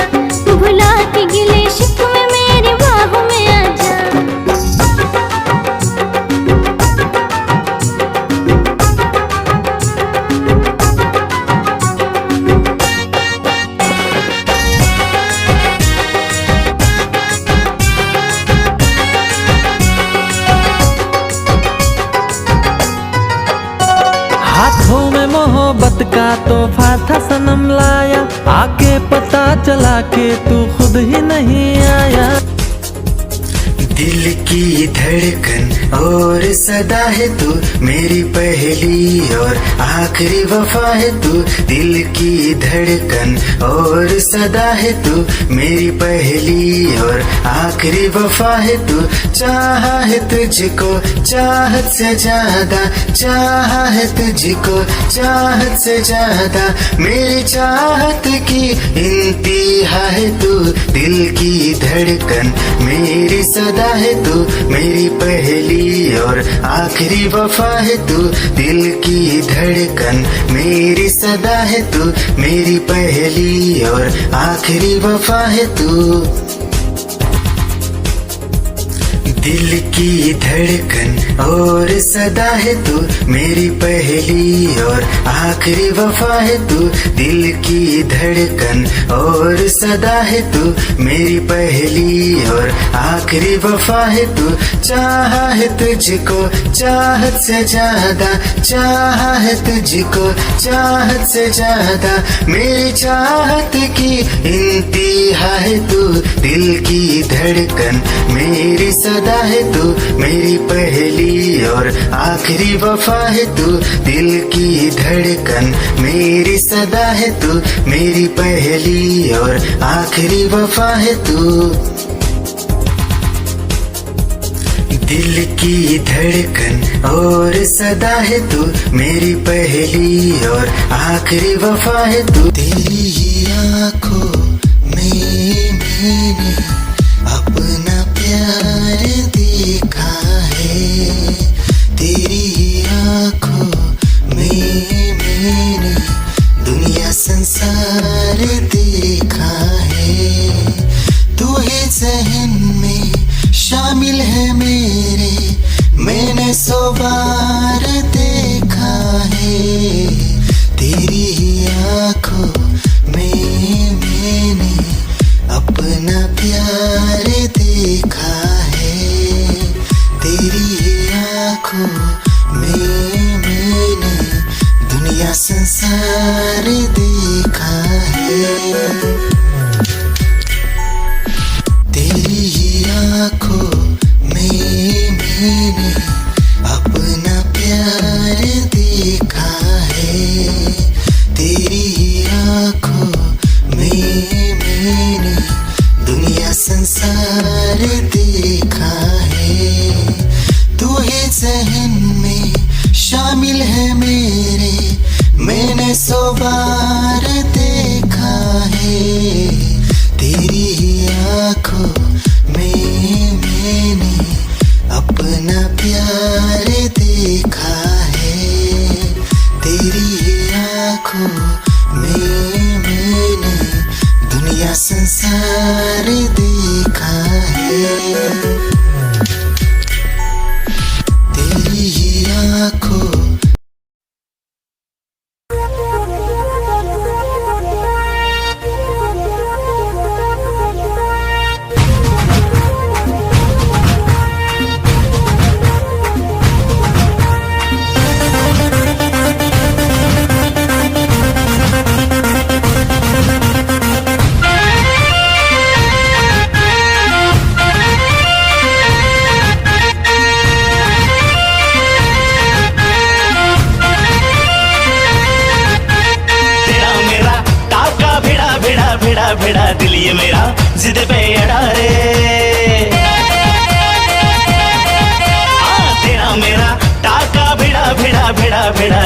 भुला के गिले शिकवे मेरी बाहों में आजा। हाथों में मोहब्बत का तोहफा था सनम लाया, आके पता चला के तू खुद ही नहीं आया। दिल की धड़कन और सदा है तू, मेरी पहली और आखिरी वफा है तू। दिल की धड़कन और सदा है तू, मेरी पहली और आखिरी वफा है तू। चाहा है तुझको चाहत से ज्यादा, चाहा है तुझको चाहत से ज्यादा। मेरी चाहत की इंतहा है तू, दिल की धड़कन मेरी सदा है तू। मेरी पहली और आखिरी वफा है तू, दिल की धड़कन मेरी सदा है तू। मेरी पहली और आखिरी वफा है तू। दिल की धड़कन और सदा है तू मेरी पहली और आखिरी वफा है तू। दिल की धड़कन और सदा है तू मेरी पहली और आखिरी वफा है तू। चाहा है तुझको चाहत से ज्यादा, चाहा है तुझको चाहत से ज्यादा, मेरी चाहत की इंतहा है तू। दिल की धड़कन मेरी सदा है तू मेरी पहली और आखिरी वफा है तू। दिल की धड़कन मेरी सदा है तू मेरी पहली और आखिरी वफा है तू। दिल की धड़कन और सदा है तू मेरी पहली और आखिरी वफा है तू। तेरी ही आंखों में मैंने अपना प्यार देखा है, तेरी ही आंखों में मैंने दुनिया संसार देखा है। तू ही ज़हन में शामिल है मेरे, मैंने 100 बार देखा है। तेरी ही आंखों में मैंने अपना प्यार देखा है, तेरी ही आंखों में मैंने दुनिया संसार देखा है। तेरी ही आंखों में मैंने अपना प्यार देखा है, तेरी ही आंखों में मैंने दुनिया संसार देखा है। तू ही ज़हन में शामिल है मेरे, मैंने 100 बार देखा है। तेरी ही आंखों में मैंने अपना प्यार देखा है, तेरी ही आंखों में मैंने दुनिया संसार देखा है। तेरी ही आंखों भिड़ा दिल ये मेरा जिद पे अड़ा रे। तेरा मेरा टाका भिड़ा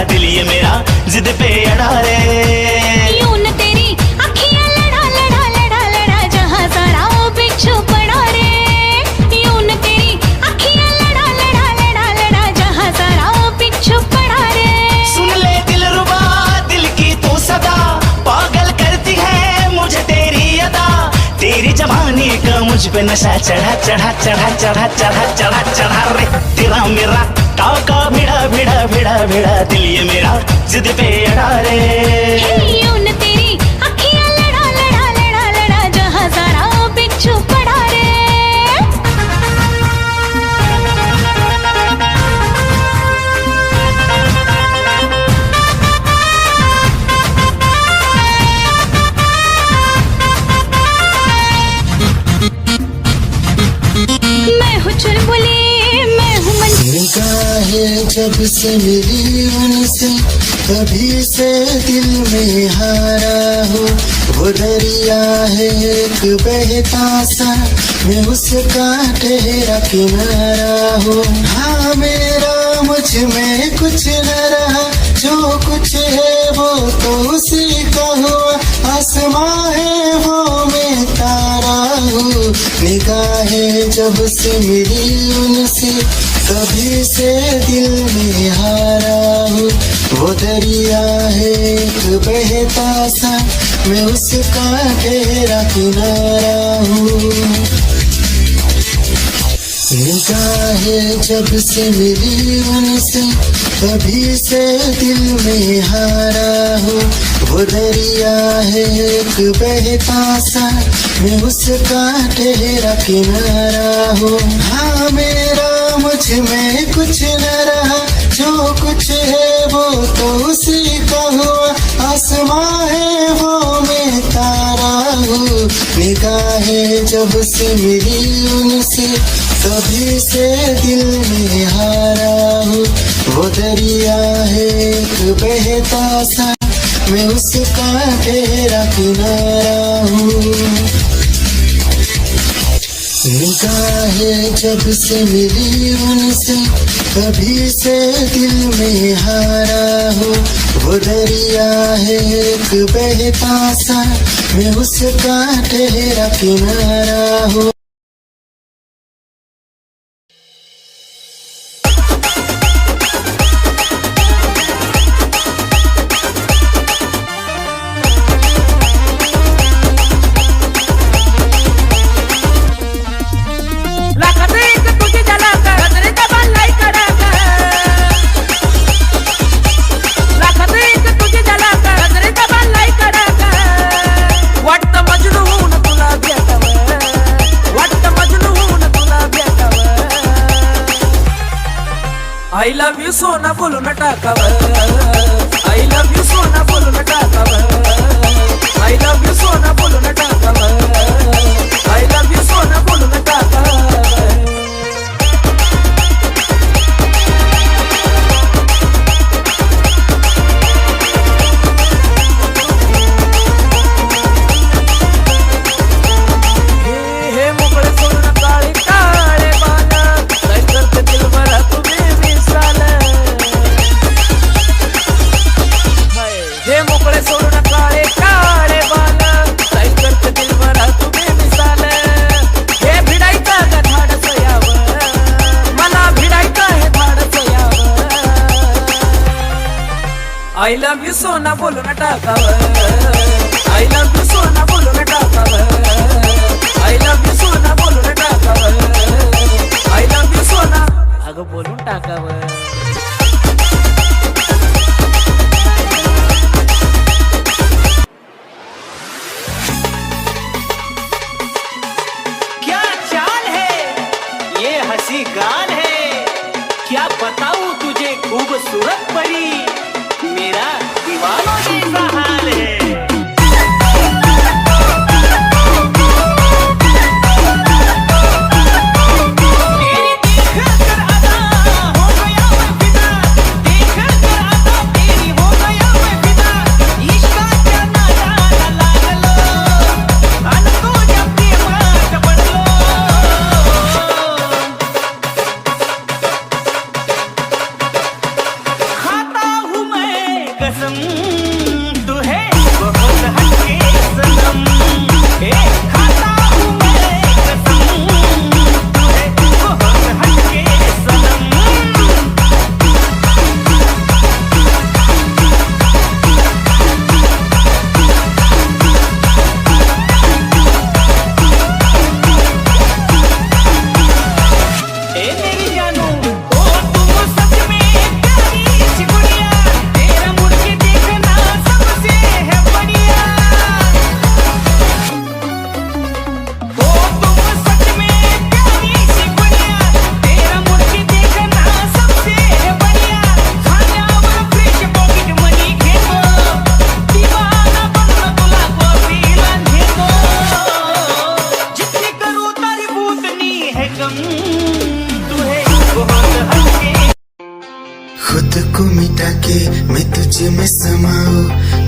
दिल ये मेरा जिद पे अड़ा रे। यूं न तेरी अखियां लड़ा जहां सारा वो बिच्छू पड़ा रे। यूं न तेरी अखियां लड़ा जहां सारा वो बिच्छू पड़ा रे। सुन ले दिलरुबा दिल की तू सदा पागल करती है मुझे तेरी अदा। तेरी जवानी का मुझ पे नशा चढ़ा रे। तेरा मेरा टाका भिड़ा दिल ये मेरा जिद पे अड़ा रे। यूं न तेरी अखियां लड़ा जहां सारा वो बिच्छू पड़ा रे। मैं हूँ चुलबुली मैं हूँ निगाहें जब से मिली उनसे कभी से दिल में हारा हो। वो दरिया है एक बहता सा मैं उसका ठहरा किनारा हो। हाँ मेरा मुझ में कुछ न रहा, जो कुछ है वो तो उसी का हुआ। आसमां है वो मैं तारा हूँ। निगाहें जब से मिली उनसे कभी से दिल में हारा हूँ। वो दरिया है एक बहता सा मैं उसका गहरा किनारा हूँ। निगाहें जब से मिली उनसे तभी से दिल में हारा हूँ। वो दरिया है एक बहता सा, मैं उसका ठहरा किनारा हूँ। हाँ मेरा मुझ में कुछ न रहा, जो कुछ है वो तो उसी का हुआ। आसमां है वो मैं तारा हूँ। निगाहें जब से मिली उनसे तभी से दिल में हारा हूँ। वो दरिया है एक बहता सा, मैं उसका ठहरा किनारा हूँ। निगाहें जब से मिली उनसे तभी से दिल में हारा हूँ। वो दरिया है एक बहता सा, मैं उसका ठहरा किनारा हूँ। I love you सोना बोलून टाकावं, I love you सोना बोलून टाकावं, I love you सोना बोलून टाकावं, I love you सोना बोलून टाकावं. हे मोकळे सोडून काळे काळे बाल, काय करते दिलभरा तुम्ही हे मोकळे सोडून काळे काळे बाल, काय करते दिलभरा तुम्ही मिसाल. हे भिडायचं का धाडस यावं, मला भिडायचं हे धाडस यावं. आय लव्ह यू सोना बोलून टाकावं, आय लव्ह यू सोना बोलून टाकावं, आय लव्ह यू सोना बोलून टाकावं, आय लव्ह यू सोना अगं बोलून टाकावं. गान है क्या बताऊं तुझे खूबसूरत परी, मेरा दीवानों जैसा हाल है. खुद को मिटा के मैं तुझे में समाऊं,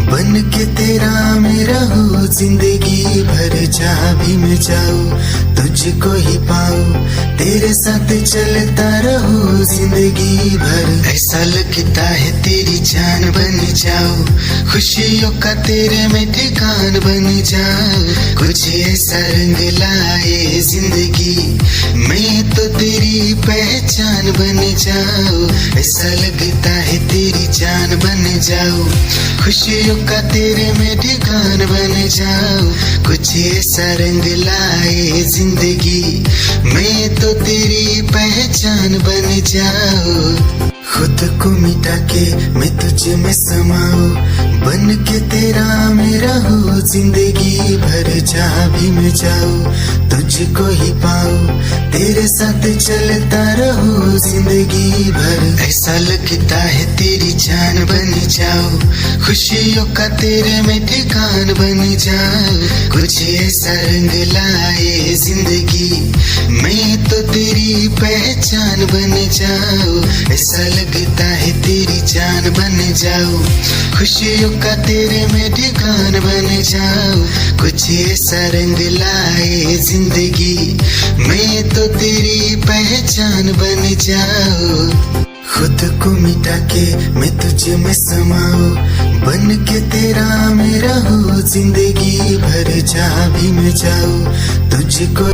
बन के तेरा मैं रहूं जिंदगी भर। जहाँ भी मैं जाऊं तुझको ही पाऊं, तेरे साथ चलता रहूं जिंदगी भर। ऐसा लगता है तेरी जान बन जाऊं, खुशियों का तेरे में ठिकान बन जाऊं। कुछ ऐसा रंग लाए जिंदगी, मैं तो तेरी पहचान बन जाऊं। ऐसा लगता है तेरी जान बन जाऊं, खुशियों का तेरे में ठिकान बन जाऊं, कुछ ऐसा रंग लाए जिंदगी, मैं तो तेरी पहचान बन जाऊं। खुद को मिटा के मैं तुझ में समाऊं, बन के तेरा मेरा हो जिंदगी भर, जहाँ भी मैं जाऊं तुझको ही पाऊं, तेरे साथ चलता रहो जिंदगी भर। ऐसा लगता है तेरी जान बन जाऊं, खुशियों का तेरे में ठिकान बन जाऊं, कुछ ऐसा रंग लाए जिंदगी, मैं तो तेरी पहचान बन जाऊं। ऐसा लगता है तेरी जान बन जाऊं, खुशियों का तेरे में ठिकान बन जाऊं, कुछ ऐसा रंग लाए जिंदगी, मैं तो तेरी पहचान बन जाऊं। खुद को मिटा के मैं तुझ में समाऊं, बन के तेरा मेरा हो जिंदगी भर, जहाँ भी मैं जाऊं तुझको